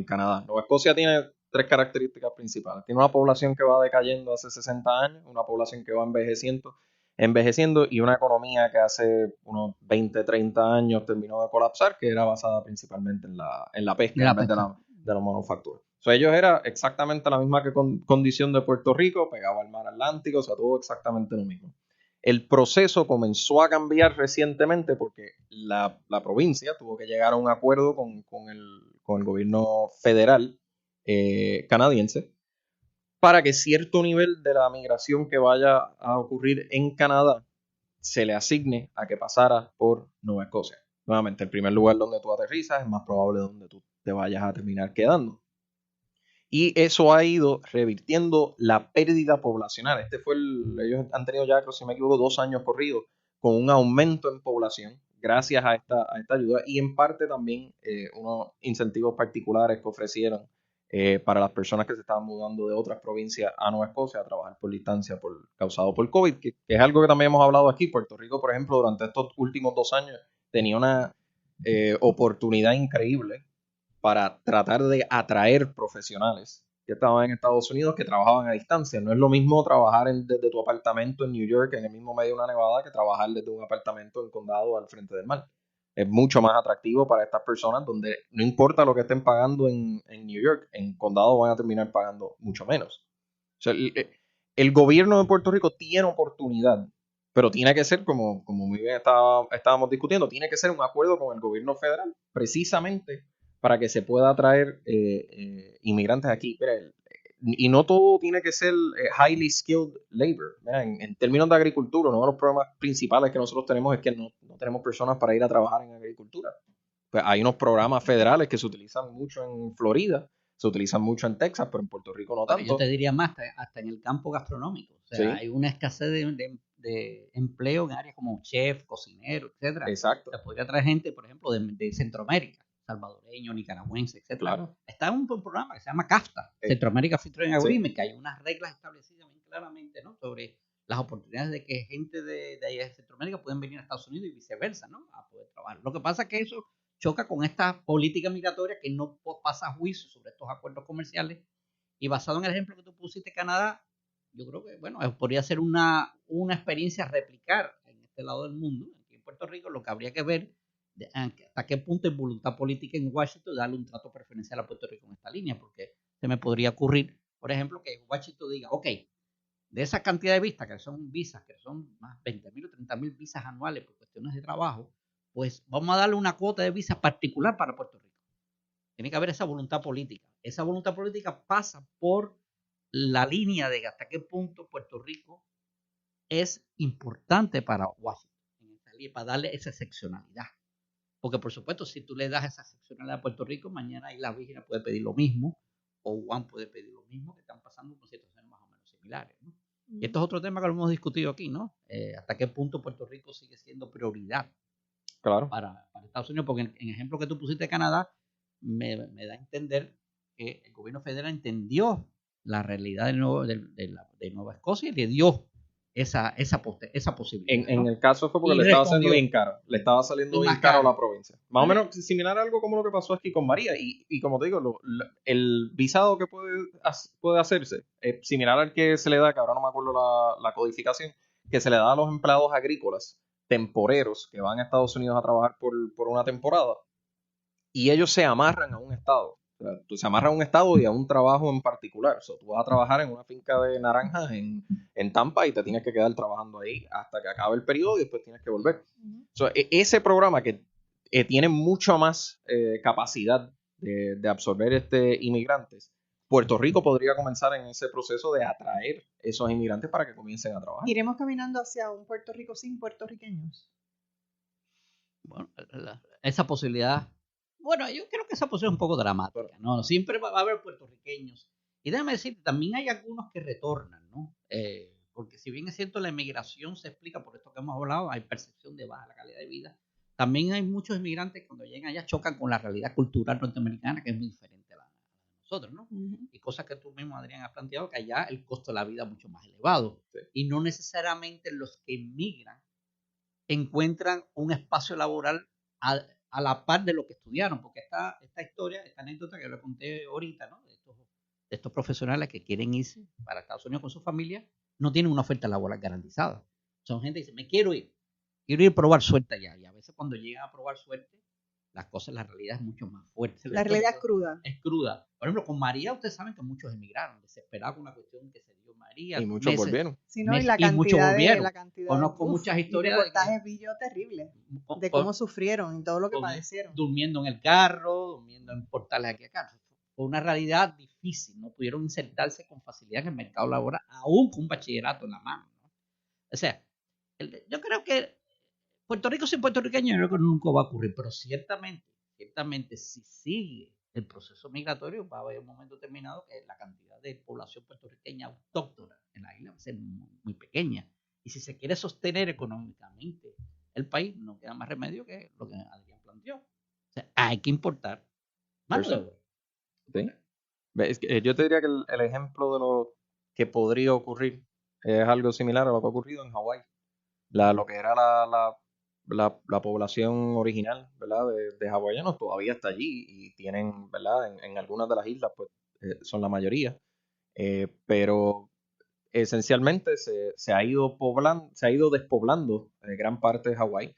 Canadá. Nueva Escocia tiene 3 características principales. Tiene una población que va decayendo hace 60 años, una población que va envejeciendo y una economía que hace unos 20, 30 años terminó de colapsar, que era basada principalmente en la pesca en vez de la manufactura. So, ellos era exactamente la misma condición de Puerto Rico, pegado al mar Atlántico, o sea, todo exactamente lo mismo. El proceso comenzó a cambiar recientemente porque la provincia tuvo que llegar a un acuerdo con el gobierno federal canadiense para que cierto nivel de la migración que vaya a ocurrir en Canadá se le asigne a que pasara por Nueva Escocia. Nuevamente, el primer lugar donde tú aterrizas es más probable donde tú te vayas a terminar quedando. Y eso ha ido revirtiendo la pérdida poblacional. Ellos han tenido ya, si me equivoco, 2 años corridos con un aumento en población gracias a esta ayuda y en parte también unos incentivos particulares que ofrecieron para las personas que se estaban mudando de otras provincias a Nueva Escocia a trabajar por distancia causado por COVID, que es algo que también hemos hablado aquí. Puerto Rico, por ejemplo, durante estos últimos 2 años tenía una oportunidad increíble para tratar de atraer profesionales que estaban en Estados Unidos que trabajaban a distancia. No es lo mismo trabajar desde tu apartamento en New York, en el mismo medio de una nevada, que trabajar desde un apartamento en Condado al frente del mar. es mucho más atractivo para estas personas, donde no importa lo que estén pagando en New York, en condado van a terminar pagando mucho menos. O sea, el gobierno de Puerto Rico tiene oportunidad, pero tiene que ser, como muy bien estábamos discutiendo, tiene que ser un acuerdo con el gobierno federal, precisamente para que se pueda atraer inmigrantes aquí. Mira, y no todo tiene que ser highly skilled labor. En términos de agricultura, uno de los problemas principales que nosotros tenemos es que no tenemos personas para ir a trabajar en agricultura. Pues hay unos programas federales que se utilizan mucho en Florida, se utilizan mucho en Texas, pero en Puerto Rico no tanto. Yo te diría más, hasta en el campo gastronómico. O sea, ¿sí? Hay una escasez de empleo en áreas como chef, cocinero, etcétera. Exacto. Se podría traer gente, por ejemplo, de Centroamérica, salvadoreño, nicaragüense, etcétera. Claro. Está en un programa que se llama CAFTA, Centroamérica Free Trade Agreement, sí, que hay unas reglas establecidas bien claramente, ¿no?, sobre las oportunidades de que gente de allá de Centroamérica pueden venir a Estados Unidos y viceversa, ¿no?, a poder trabajar. Lo que pasa es que eso choca con esta política migratoria que no pasa juicio sobre estos acuerdos comerciales, y basado en el ejemplo que tú pusiste, Canadá, yo creo que, bueno, podría ser una experiencia a replicar en este lado del mundo. Aquí en Puerto Rico lo que habría que ver hasta qué punto hay voluntad política en Washington de darle un trato preferencial a Puerto Rico en esta línea, porque se me podría ocurrir, por ejemplo, que Washington diga, ok, de esa cantidad de visas, que son visas, que son más 20,000 o 30,000 visas anuales por cuestiones de trabajo, pues vamos a darle una cuota de visas particular para Puerto Rico. Tiene que haber esa voluntad política. Esa voluntad política pasa por la línea de hasta qué punto Puerto Rico es importante para Washington, para darle esa excepcionalidad. Porque, por supuesto, si tú le das esa excepcionalidad a Puerto Rico, mañana Isla Vírgenes puede pedir lo mismo, o Guam puede pedir lo mismo, que están pasando con situaciones más o menos similares, ¿no? Y esto es otro tema que lo hemos discutido aquí, ¿no? Hasta qué punto Puerto Rico sigue siendo prioridad, claro, para Estados Unidos, porque en ejemplo que tú pusiste de Canadá, me da a entender que el gobierno federal entendió la realidad de Nueva Escocia y le dio esa posibilidad. En el caso fue porque le estaba saliendo bien caro. Le estaba saliendo bien caro a la provincia. Más o menos similar a algo como lo que pasó aquí con María. Y como te digo, el visado que puede hacerse es similar al que se le da, que ahora no me acuerdo la codificación, que se le da a los empleados agrícolas temporeros que van a Estados Unidos a trabajar por una temporada. Y ellos se amarran a un estado. O sea, tú se amarras a un estado y a un trabajo en particular. O sea, tú vas a trabajar en una finca de naranjas en Tampa y te tienes que quedar trabajando ahí hasta que acabe el periodo y después tienes que volver. O sea, ese programa que tiene mucho más capacidad de absorber inmigrantes, Puerto Rico podría comenzar en ese proceso de atraer esos inmigrantes para que comiencen a trabajar. ¿Iremos caminando hacia un Puerto Rico sin puertorriqueños? Bueno, esa posibilidad... Bueno, yo creo que esa posición es un poco dramática, ¿no? Siempre va a haber puertorriqueños. Y déjame decir, también hay algunos que retornan, ¿no? Porque si bien es cierto, la inmigración se explica por esto que hemos hablado, hay percepción de baja la calidad de vida. También hay muchos inmigrantes que cuando llegan allá chocan con la realidad cultural norteamericana, que es muy diferente a la de nosotros, ¿no? Y cosas que tú mismo, Adrián, has planteado, que allá el costo de la vida es mucho más elevado. Sí. Y no necesariamente los que inmigran encuentran un espacio laboral a la par de lo que estudiaron, porque esta historia, esta anécdota que le conté ahorita, ¿no?, de estos profesionales que quieren irse para Estados Unidos con su familia, no tienen una oferta laboral garantizada. Son gente que dice, me quiero ir a probar suerte allá. Y a veces cuando llegan a probar suerte, la realidad es mucho más fuerte. La realidad es cruda. Es cruda. Por ejemplo, con María, ustedes saben que muchos emigraron, desesperados con la cuestión que se dio María. Y muchos volvieron. Sí, no, y la cantidad muchos volvieron. La cantidad Conozco muchas historias. Reportajes vi yo terribles de cómo sufrieron y todo lo que padecieron. Durmiendo en el carro, durmiendo en portales aquí acá. Fue una realidad difícil. No pudieron insertarse con facilidad en el mercado laboral, aún con un bachillerato en la mano, ¿no? O sea, yo creo que Puerto Rico sin puertorriqueños yo creo que nunca va a ocurrir, pero ciertamente si sigue el proceso migratorio va a haber un momento determinado que la cantidad de población puertorriqueña autóctona en la isla va a ser muy pequeña. Y si se quiere sostener económicamente el país, no queda más remedio que lo que Adrián planteó. O sea, hay que importar más de obra. Sí. Yo te diría que el ejemplo de lo que podría ocurrir es algo similar a lo que ha ocurrido en Hawái. Lo que era la población original, ¿verdad?, de hawaianos todavía está allí y tienen, ¿verdad?, en algunas de las islas pues son la mayoría, pero esencialmente se ha ido despoblando gran parte de Hawái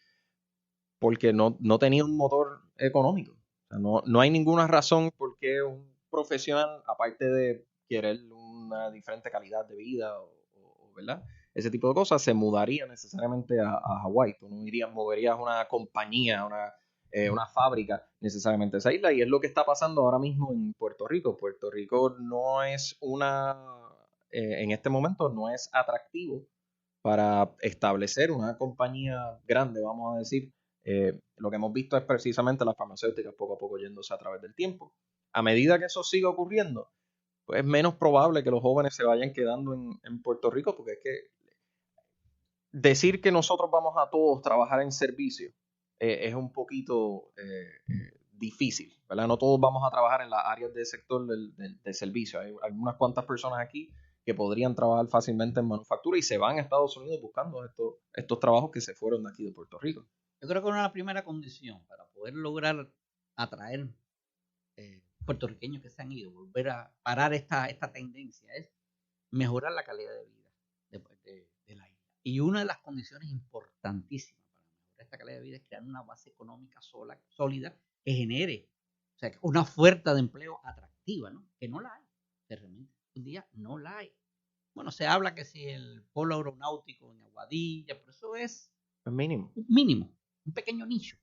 porque no tenía un motor económico. O sea, no hay ninguna razón por qué un profesional, aparte de querer una diferente calidad de vida o ¿verdad? Ese tipo de cosas, se mudaría necesariamente a Hawái. Tú no moverías una compañía, una fábrica necesariamente a esa isla, y es lo que está pasando ahora mismo en Puerto Rico. Puerto Rico no es en este momento no es atractivo para establecer una compañía grande, vamos a decir. Lo que hemos visto es precisamente las farmacéuticas poco a poco yéndose a través del tiempo. A medida que eso siga ocurriendo, pues es menos probable que los jóvenes se vayan quedando en Puerto Rico, porque es que decir que nosotros vamos a todos trabajar en servicio es un poquito difícil, ¿verdad? No todos vamos a trabajar en las áreas del sector del servicio. Hay unas cuantas personas aquí que podrían trabajar fácilmente en manufactura y se van a Estados Unidos buscando estos trabajos que se fueron de aquí de Puerto Rico. Yo creo que una primera condición para poder lograr atraer puertorriqueños que se han ido, volver a parar esta tendencia, es mejorar la calidad de vida de la isla. Y una de las condiciones importantísimas para mejorar esta calidad de vida es crear una base económica sólida que genere, o sea, una oferta de empleo atractiva, ¿no? Que no la hay. Realmente, un día no la hay. Bueno, se habla que si el polo aeronáutico en Aguadilla, pero eso es mínimo, un pequeño nicho.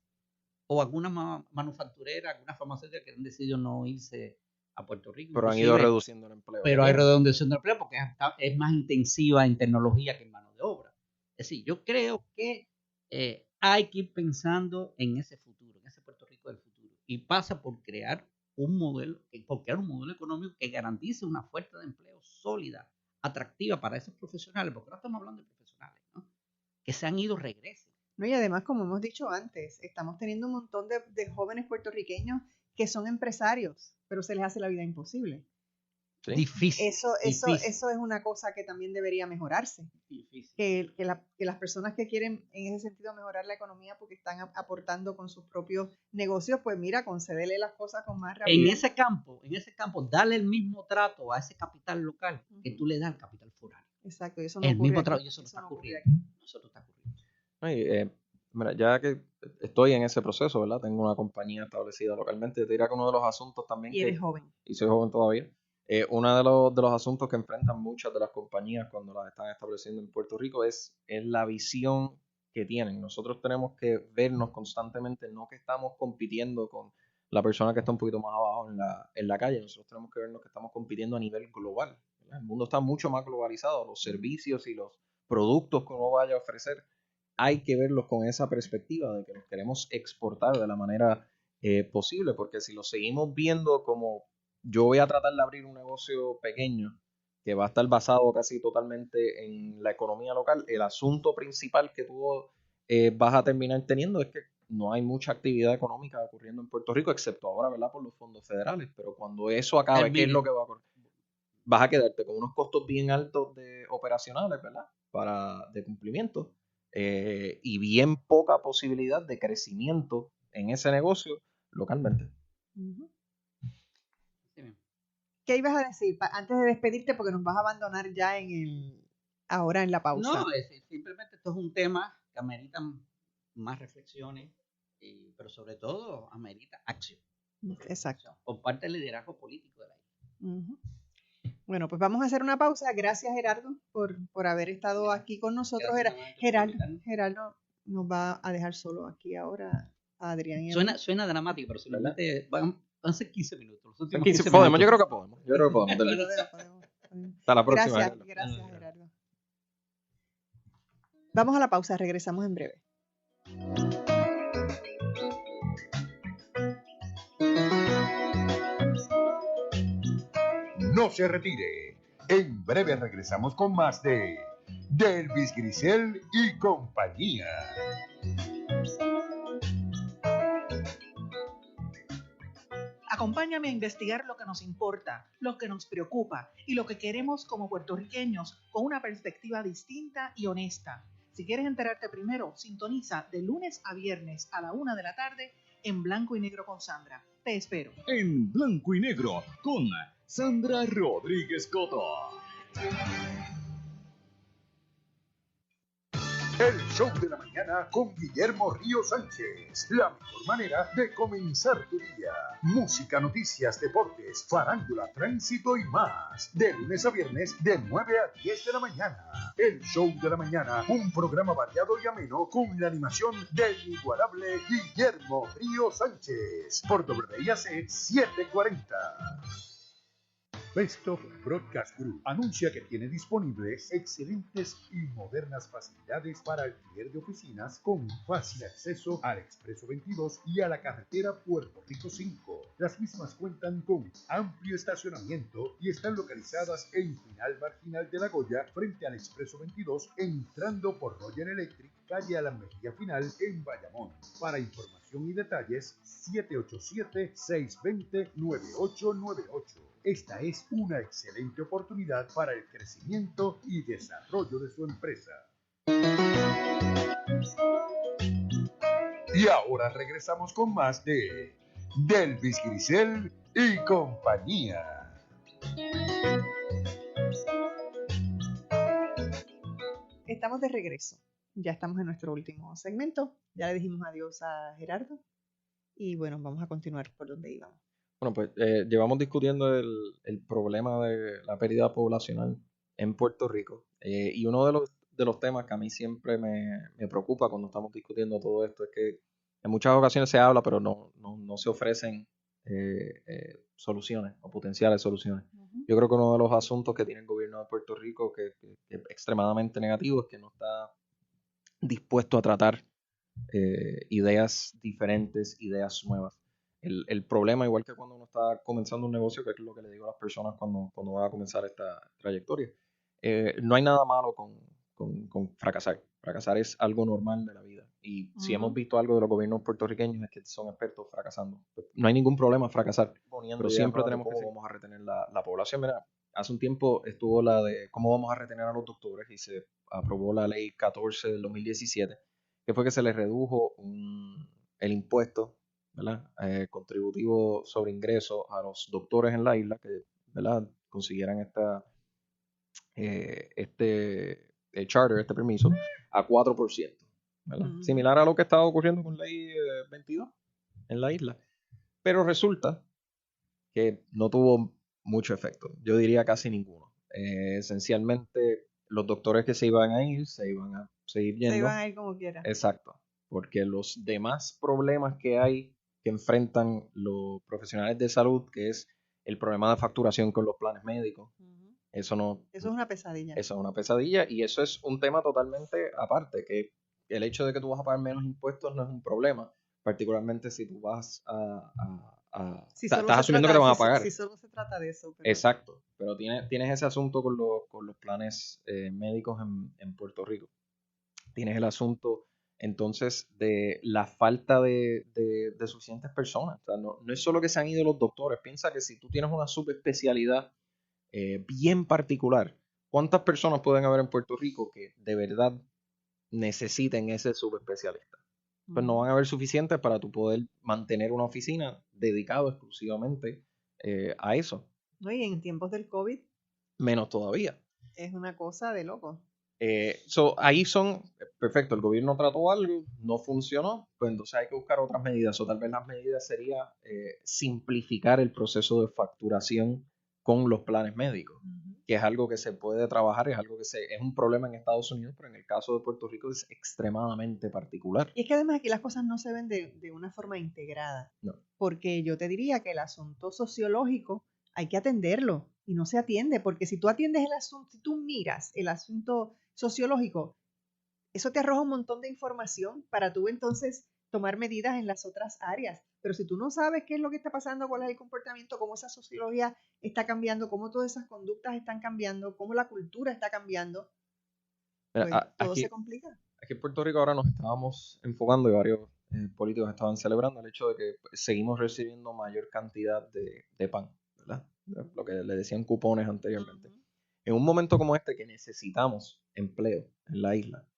O algunas manufactureras, algunas farmacéuticas que han decidido no irse a Puerto Rico. Pero han ido reduciendo el empleo. Pero hay reducción de empleo porque es más intensiva en tecnología que en mano de obra. Es decir, yo creo que hay que ir pensando en ese futuro, en ese Puerto Rico del futuro. Y pasa por crear un modelo económico que garantice una oferta de empleo sólida, atractiva para esos profesionales, porque ahora estamos hablando de profesionales, ¿no? Que se han ido, regresen. No, y además, como hemos dicho antes, estamos teniendo un montón de jóvenes puertorriqueños que son empresarios, pero se les hace la vida imposible. Sí. Difícil. Eso es una cosa que también debería mejorarse. Que las personas que quieren en ese sentido mejorar la economía porque están aportando con sus propios negocios, pues mira, concédele las cosas con más rapidez. En ese campo, dale el mismo trato a ese capital local que tú le das al capital foráneo. Exacto, y eso no el ocurre mismo aquí. trato, y eso no está ocurriendo. Eso no está ocurriendo. Mira, ya que estoy en ese proceso, ¿verdad? Tengo una compañía establecida localmente. Te diré que uno de los asuntos también y eres joven. Y soy joven todavía. Uno de los asuntos que enfrentan muchas de las compañías cuando las están estableciendo en Puerto Rico es la visión que tienen. Nosotros tenemos que vernos constantemente, no que estamos compitiendo con la persona que está un poquito más abajo en la calle. Nosotros tenemos que vernos que estamos compitiendo a nivel global, ¿verdad? El mundo está mucho más globalizado. Los servicios y los productos que uno vaya a ofrecer hay que verlos con esa perspectiva de que los queremos exportar de la manera posible, porque si los seguimos viendo como yo voy a tratar de abrir un negocio pequeño que va a estar basado casi totalmente en la economía local, el asunto principal que tú vas a terminar teniendo es que no hay mucha actividad económica ocurriendo en Puerto Rico, excepto ahora, ¿verdad?, por los fondos federales. Pero cuando eso acabe, ¿qué es lo que va a ocurrir? Vas a quedarte con unos costos bien altos de operacionales, ¿verdad?, de cumplimiento. Y bien poca posibilidad de crecimiento en ese negocio localmente. Uh-huh. ¿Qué ibas a decir antes de despedirte? Porque nos vas a abandonar ya ahora en la pausa. No, simplemente esto es un tema que amerita más reflexiones, pero sobre todo amerita acción. Exacto. Por parte del liderazgo político de la isla. Uh-huh. Bueno, pues vamos a hacer una pausa. Gracias, Gerardo, por haber estado aquí con nosotros. Gerardo nos va a dejar solo aquí ahora a Adrián. Suena dramático, pero solamente van a ser 15 minutos. Yo creo que podemos. Hasta la próxima. Gracias, Gerardo. Vamos a la pausa, regresamos en breve. No se retire. En breve regresamos con más de Delvis Grisel y compañía. Acompáñame a investigar lo que nos importa, lo que nos preocupa y lo que queremos como puertorriqueños con una perspectiva distinta y honesta. Si quieres enterarte primero, sintoniza de lunes a viernes a la 1 de la tarde en Blanco y Negro con Sandra. Te espero. En Blanco y Negro con Sandra Rodríguez Coto. El show de la mañana con Guillermo Río Sánchez. La mejor manera de comenzar tu día. Música, noticias, deportes, farándula, tránsito y más. De lunes a viernes de 9 a 10 de la mañana. El show de la mañana, un programa variado y ameno con la animación del inigualable Guillermo Río Sánchez. Por WIAC 740. Best of Broadcast Group anuncia que tiene disponibles excelentes y modernas facilidades para alquiler de oficinas con fácil acceso al Expreso 22 y a la carretera Puerto Rico 5. Las mismas cuentan con amplio estacionamiento y están localizadas en Final Marginal de La Goya, frente al Expreso 22, entrando por Roger Electric, calle Alan Mejía Final, en Bayamón. Para información y detalles, 787-620-9898. Esta es una excelente oportunidad para el crecimiento y desarrollo de su empresa. Y ahora regresamos con más de Delvis Grisel y compañía. Estamos de regreso. Ya estamos en nuestro último segmento. Ya le dijimos adiós a Gerardo. Y bueno, vamos a continuar por donde íbamos. Bueno, pues llevamos discutiendo el problema de la pérdida poblacional en Puerto Rico. Y uno de los temas que a mí siempre me preocupa cuando estamos discutiendo todo esto es que en muchas ocasiones se habla, pero no se ofrecen soluciones o potenciales soluciones. Uh-huh. Yo creo que uno de los asuntos que tiene el gobierno de Puerto Rico que es extremadamente negativo es que no está dispuesto a tratar ideas diferentes, ideas nuevas. El problema, igual que cuando uno está comenzando un negocio, que es lo que le digo a las personas cuando va a comenzar esta trayectoria, no hay nada malo con fracasar. Fracasar es algo normal de la vida. Y si hemos visto algo de los gobiernos puertorriqueños es que son expertos fracasando. No hay ningún problema fracasar, pero siempre tenemos que ver cómo vamos a retener la población. Mira, hace un tiempo estuvo la de cómo vamos a retener a los doctores y se aprobó la ley 14 del 2017, que fue que se les redujo el impuesto, ¿verdad? Contributivo sobre ingresos a los doctores en la isla que, ¿verdad?, consiguieran este charter, este permiso, a 4%, ¿verdad? Uh-huh. Similar a lo que estaba ocurriendo con ley 22 en la isla. Pero resulta que no tuvo mucho efecto. Yo diría casi ninguno. Esencialmente, los doctores que se iban a ir, se iban a seguir yendo. Se iban a ir como quiera. Exacto. Porque los demás problemas que hay que enfrentan los profesionales de salud, que es el problema de facturación con los planes médicos. Uh-huh. Eso es una pesadilla. Eso es una pesadilla y eso es un tema totalmente aparte, que el hecho de que tú vas a pagar menos impuestos no es un problema, particularmente si tú vas estás asumiendo que te van a pagar. Si solo se trata de eso. Pero... Exacto, pero tienes ese asunto con los planes médicos en Puerto Rico. Tienes el asunto entonces de la falta de suficientes personas. O sea, no es solo que se han ido los doctores. Piensa que si tú tienes una subespecialidad bien particular, ¿cuántas personas pueden haber en Puerto Rico que de verdad necesiten ese subespecialista? Pues no van a haber suficientes para tú poder mantener una oficina dedicada exclusivamente a eso. No, y en tiempos del COVID. Menos todavía. Es una cosa de loco. Ahí perfecto, el gobierno trató algo, no funcionó, pues entonces hay que buscar otras medidas, o tal vez las medidas sería simplificar el proceso de facturación con los planes médicos, uh-huh, que es algo que se puede trabajar, es algo que es un problema en Estados Unidos, pero en el caso de Puerto Rico es extremadamente particular. Y es que además aquí las cosas no se ven de una forma integrada, no, porque yo te diría que el asunto sociológico hay que atenderlo y no se atiende, porque si tú atiendes el asunto, si tú miras el asunto sociológico, eso te arroja un montón de información para tú entonces tomar medidas en las otras áreas. Pero si tú no sabes qué es lo que está pasando, cuál es el comportamiento, cómo esa sociología está cambiando, cómo todas esas conductas están cambiando, cómo la cultura está cambiando, pues todo se complica. Aquí en Puerto Rico ahora nos estábamos enfocando y varios políticos estaban celebrando el hecho de que seguimos recibiendo mayor cantidad de pan, ¿verdad? Lo que le decían cupones anteriormente. Uh-huh. En un momento como este que necesitamos empleo en la isla,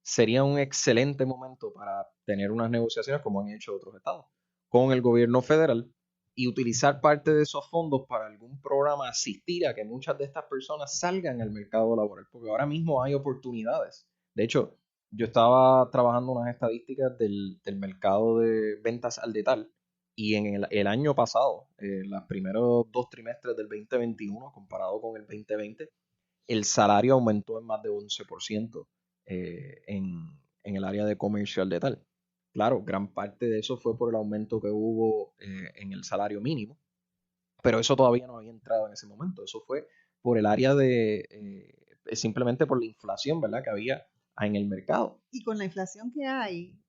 sería un excelente momento para tener unas negociaciones como han hecho otros estados con el gobierno federal y utilizar parte de esos fondos para algún programa, asistir a que muchas de estas personas salgan al mercado laboral, porque ahora mismo hay oportunidades. De hecho, yo estaba trabajando unas estadísticas del mercado de ventas al detalle y en el año pasado, los primeros 2 trimestres del 2021 comparado con el 2020, el salario aumentó en más de 11% en el área de comercio al detalle. Claro, gran parte de eso fue por el aumento que hubo en el salario mínimo, pero eso todavía no había entrado en ese momento. Eso fue por el área de, simplemente por la inflación, ¿verdad?, que había en el mercado. Y con la inflación que hay,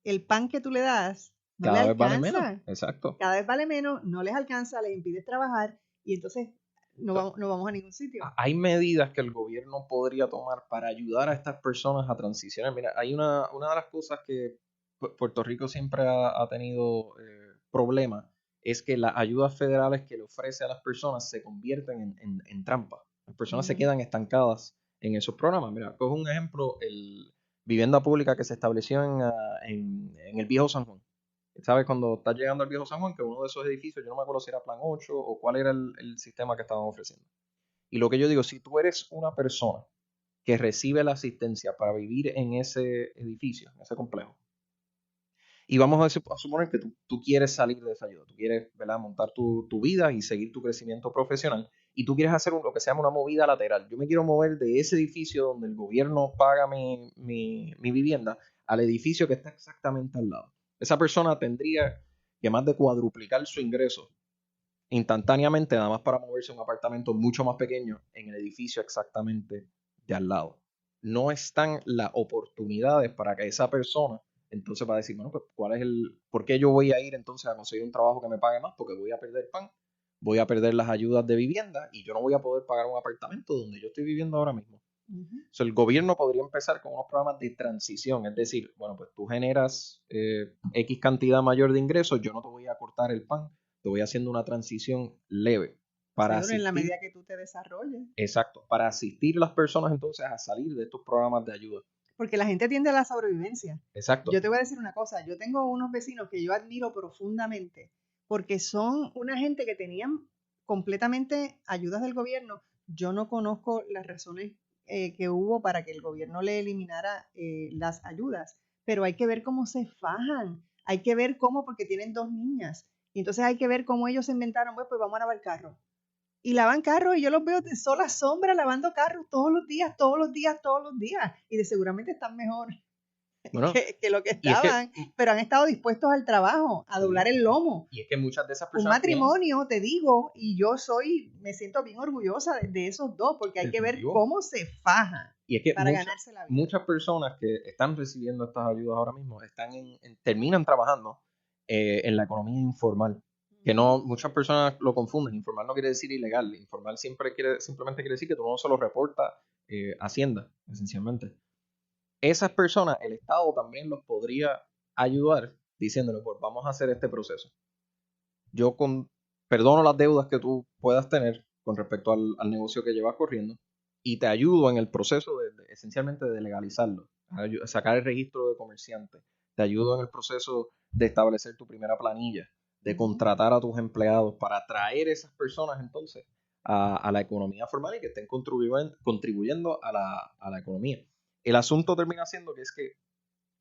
el pan que tú le das no Cada le vez vale alcanza. menos, exacto. Cada vez vale menos, no les alcanza, les impide trabajar y entonces no vamos a ningún sitio. Hay medidas que el gobierno podría tomar para ayudar a estas personas a transicionar. Mira, hay una de las cosas que Puerto Rico siempre ha tenido problemas, es que las ayudas federales que le ofrece a las personas se convierten en trampa. Las personas se quedan estancadas en esos programas. Mira, cojo un ejemplo, el vivienda pública que se estableció en el Viejo San Juan. ¿Sabes? Cuando estás llegando al Viejo San Juan, que uno de esos edificios, yo no me acuerdo si era Plan 8 o cuál era el sistema que estaban ofreciendo. Y lo que yo digo, si tú eres una persona que recibe la asistencia para vivir en ese edificio, en ese complejo, y vamos a suponer que tú quieres salir de esa ayuda, tú quieres, ¿verdad?, montar tu vida y seguir tu crecimiento profesional, y tú quieres hacer lo que se llama una movida lateral. Yo me quiero mover de ese edificio donde el gobierno paga mi vivienda al edificio que está exactamente al lado. Esa persona tendría que más de cuadruplicar su ingreso instantáneamente, nada más para moverse a un apartamento mucho más pequeño en el edificio exactamente de al lado. No están las oportunidades para que esa persona entonces va a decir, bueno, pues ¿por qué yo voy a ir entonces a conseguir un trabajo que me pague más? Porque voy a perder pan, voy a perder las ayudas de vivienda y yo no voy a poder pagar un apartamento donde yo estoy viviendo ahora mismo. So, el gobierno podría empezar con unos programas de transición, es decir, bueno, pues tú generas X cantidad mayor de ingresos, yo no te voy a cortar el pan, te voy haciendo una transición leve. Para asistir, en la medida que tú te desarrolles. Exacto, para asistir a las personas entonces a salir de estos programas de ayuda. Porque la gente tiende a la sobrevivencia. Exacto. Yo te voy a decir una cosa, yo tengo unos vecinos que yo admiro profundamente, porque son una gente que tenían completamente ayudas del gobierno. Yo no conozco las razones que hubo para que el gobierno le eliminara las ayudas, pero hay que ver cómo se fajan, hay que ver cómo, porque tienen 2 niñas, y entonces hay que ver cómo ellos se inventaron, pues vamos a lavar el carro. Y lavan carros y yo los veo de sola sombra lavando carros todos los días, y de seguramente están mejor que lo que estaban, pero han estado dispuestos al trabajo, a doblar el lomo. Y es que muchas de esas personas... Un matrimonio, te digo, y yo me siento bien orgullosa de esos 2, porque hay que ver cómo se fajan y es que para ganarse la vida. Muchas personas que están recibiendo estas ayudas ahora mismo terminan trabajando en la economía informal. Que no, muchas personas lo confunden. Informal no quiere decir ilegal. Informal simplemente quiere decir que tú no se lo reporta Hacienda, esencialmente. Esas personas, el Estado también los podría ayudar diciéndole, pues vamos a hacer este proceso. Yo perdono las deudas que tú puedas tener con respecto al negocio que llevas corriendo y te ayudo en el proceso esencialmente de legalizarlo, a sacar el registro de comerciante. Te ayudo en el proceso de establecer tu primera planilla, de contratar a tus empleados para atraer a esas personas entonces a la economía formal y que estén contribuyendo a la economía. El asunto termina siendo que es que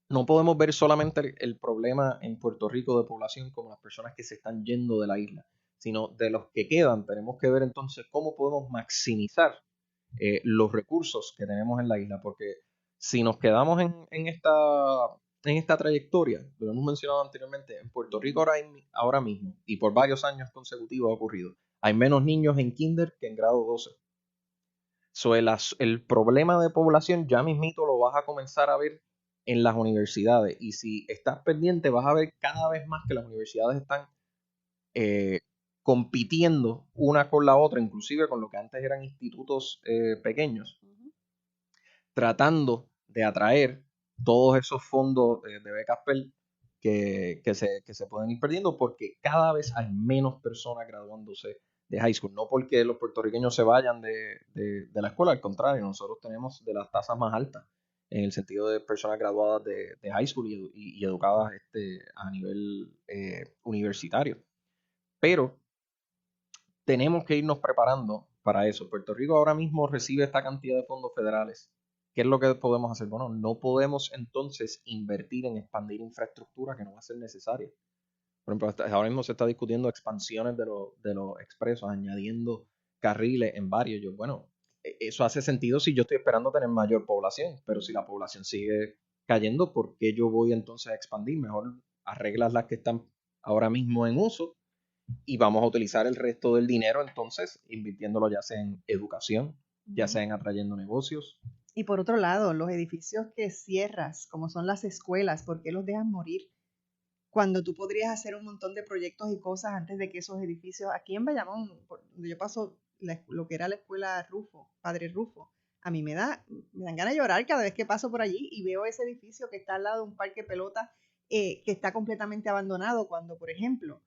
no podemos ver solamente el problema en Puerto Rico de población como las personas que se están yendo de la isla, sino de los que quedan. Tenemos que ver entonces cómo podemos maximizar los recursos que tenemos en la isla, porque si nos quedamos en esta trayectoria, lo hemos mencionado anteriormente, en Puerto Rico ahora mismo, y por varios años consecutivos ha ocurrido, hay menos niños en kinder que en grado 12. So, el problema de población ya mismito lo vas a comenzar a ver en las universidades, y si estás pendiente vas a ver cada vez más que las universidades están compitiendo una con la otra, inclusive con lo que antes eran institutos pequeños, tratando de atraer todos esos fondos de becas Pell que se pueden ir perdiendo, porque cada vez hay menos personas graduándose de high school. No porque los puertorriqueños se vayan de la escuela, al contrario, nosotros tenemos de las tasas más altas en el sentido de personas graduadas de high school y educadas a nivel universitario. Pero tenemos que irnos preparando para eso. Puerto Rico ahora mismo recibe esta cantidad de fondos federales ¿qué es lo que podemos hacer? Bueno, no podemos entonces invertir en expandir infraestructura que no va a ser necesaria. Por ejemplo, ahora mismo se está discutiendo expansiones de los expresos, añadiendo carriles en varios. Bueno, eso hace sentido si yo estoy esperando tener mayor población, pero si la población sigue cayendo, ¿por qué yo voy entonces a expandir? Mejor arreglas las que están ahora mismo en uso y vamos a utilizar el resto del dinero entonces invirtiéndolo ya sea en educación, ya sea en atrayendo negocios. Y por otro lado, los edificios que cierras, como son las escuelas, ¿por qué los dejas morir? Cuando tú podrías hacer un montón de proyectos y cosas antes de que esos edificios, aquí en Bayamón, donde yo paso lo que era la escuela Rufo, Padre Rufo, a mí me dan ganas de llorar cada vez que paso por allí y veo ese edificio que está al lado de un parque de pelota que está completamente abandonado, cuando, por ejemplo,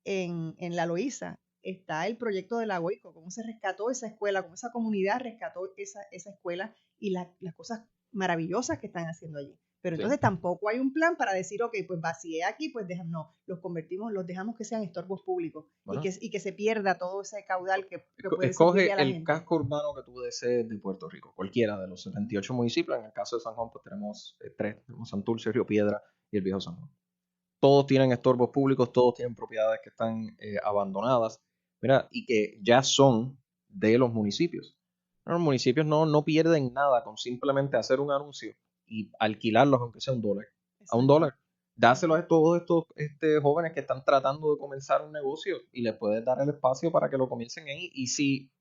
en La Loíza está el proyecto de la Goico, cómo se rescató esa escuela, cómo esa comunidad rescató esa escuela y las cosas maravillosas que están haciendo allí. Pero entonces tampoco hay un plan para decir, ok, pues vacié aquí, pues no, los dejamos que sean estorbos públicos, bueno, y que se pierda todo ese caudal que puede escoge a la gente. El casco urbano que tú desees de Puerto Rico, cualquiera de los 78 municipios. En el caso de San Juan, pues tenemos 3, tenemos Santurce, Río Piedra y el Viejo San Juan. Todos tienen estorbos públicos, todos tienen propiedades que están abandonadas, mira, y que ya son de los municipios. Los municipios no pierden nada con simplemente hacer un anuncio y alquilarlos, aunque sea $1. Exacto. A $1. Dáselos a todos estos jóvenes que están tratando de comenzar un negocio y les puedes dar el espacio para que lo comiencen ahí. Y si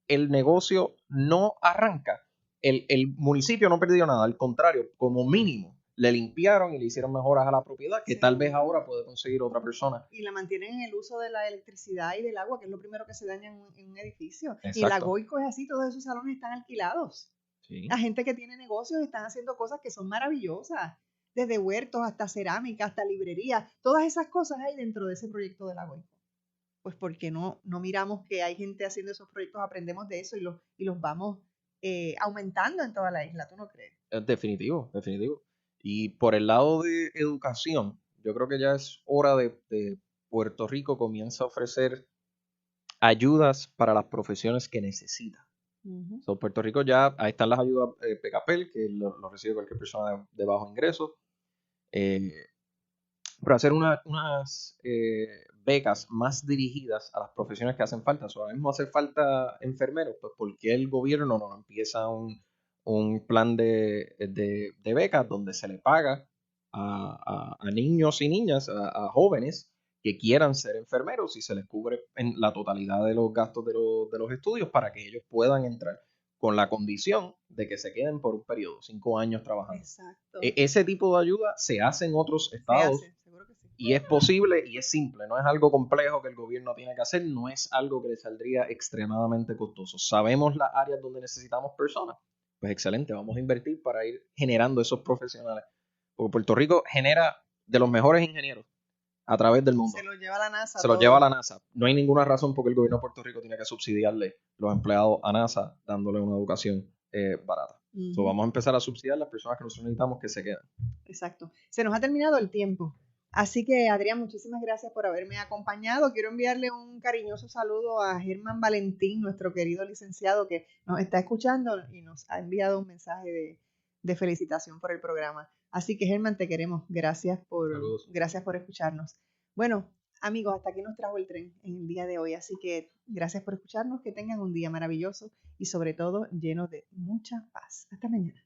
el negocio no arranca, el municipio no perdió nada, al contrario, como mínimo le limpiaron y le hicieron mejoras a la propiedad que tal vez ahora puede conseguir otra persona. Y la mantienen en el uso de la electricidad y del agua, que es lo primero que se daña en un edificio. Exacto. Y la Goico es así, todos esos salones están alquilados. Sí. La gente que tiene negocios están haciendo cosas que son maravillosas, desde huertos hasta cerámica, hasta librería, todas esas cosas hay dentro de ese proyecto de la Goico. Pues porque no miramos que hay gente haciendo esos proyectos, aprendemos de eso y los vamos aumentando en toda la isla, ¿tú no crees? Definitivo. Y por el lado de educación, yo creo que ya es hora de Puerto Rico comienza a ofrecer ayudas para las profesiones que necesita. Uh-huh. So, Puerto Rico ya, ahí están las ayudas PCAPEL, que lo recibe cualquier persona de bajo ingreso. Pero hacer unas becas más dirigidas a las profesiones que hacen falta. Ahora mismo hace falta enfermeros, pues ¿por qué el gobierno no empieza un plan de becas donde se le paga a niños y niñas, a jóvenes que quieran ser enfermeros y se les cubre en la totalidad de los gastos de los estudios para que ellos puedan entrar con la condición de que se queden por un periodo, 5 años trabajando. Exacto. Ese tipo de ayuda se hace en otros estados seguro que sí. Y es posible y es simple, no es algo complejo que el gobierno tiene que hacer, no es algo que le saldría extremadamente costoso. Sabemos las áreas donde necesitamos personas, pues excelente, vamos a invertir para ir generando esos profesionales. Porque Puerto Rico genera de los mejores ingenieros a través del mundo. Se los lleva la NASA. Se los lleva la NASA. No hay ninguna razón por qué el gobierno de Puerto Rico tiene que subsidiarle los empleados a NASA dándole una educación barata. Uh-huh. So, vamos a empezar a subsidiar las personas que nosotros necesitamos que se queden. Exacto. Se nos ha terminado el tiempo. Así que, Adrián, muchísimas gracias por haberme acompañado. Quiero enviarle un cariñoso saludo a Germán Valentín, nuestro querido licenciado que nos está escuchando y nos ha enviado un mensaje de felicitación por el programa. Así que, Germán, te queremos. Gracias por escucharnos. Bueno, amigos, hasta aquí nos trajo el tren en el día de hoy. Así que gracias por escucharnos. Que tengan un día maravilloso y, sobre todo, lleno de mucha paz. Hasta mañana.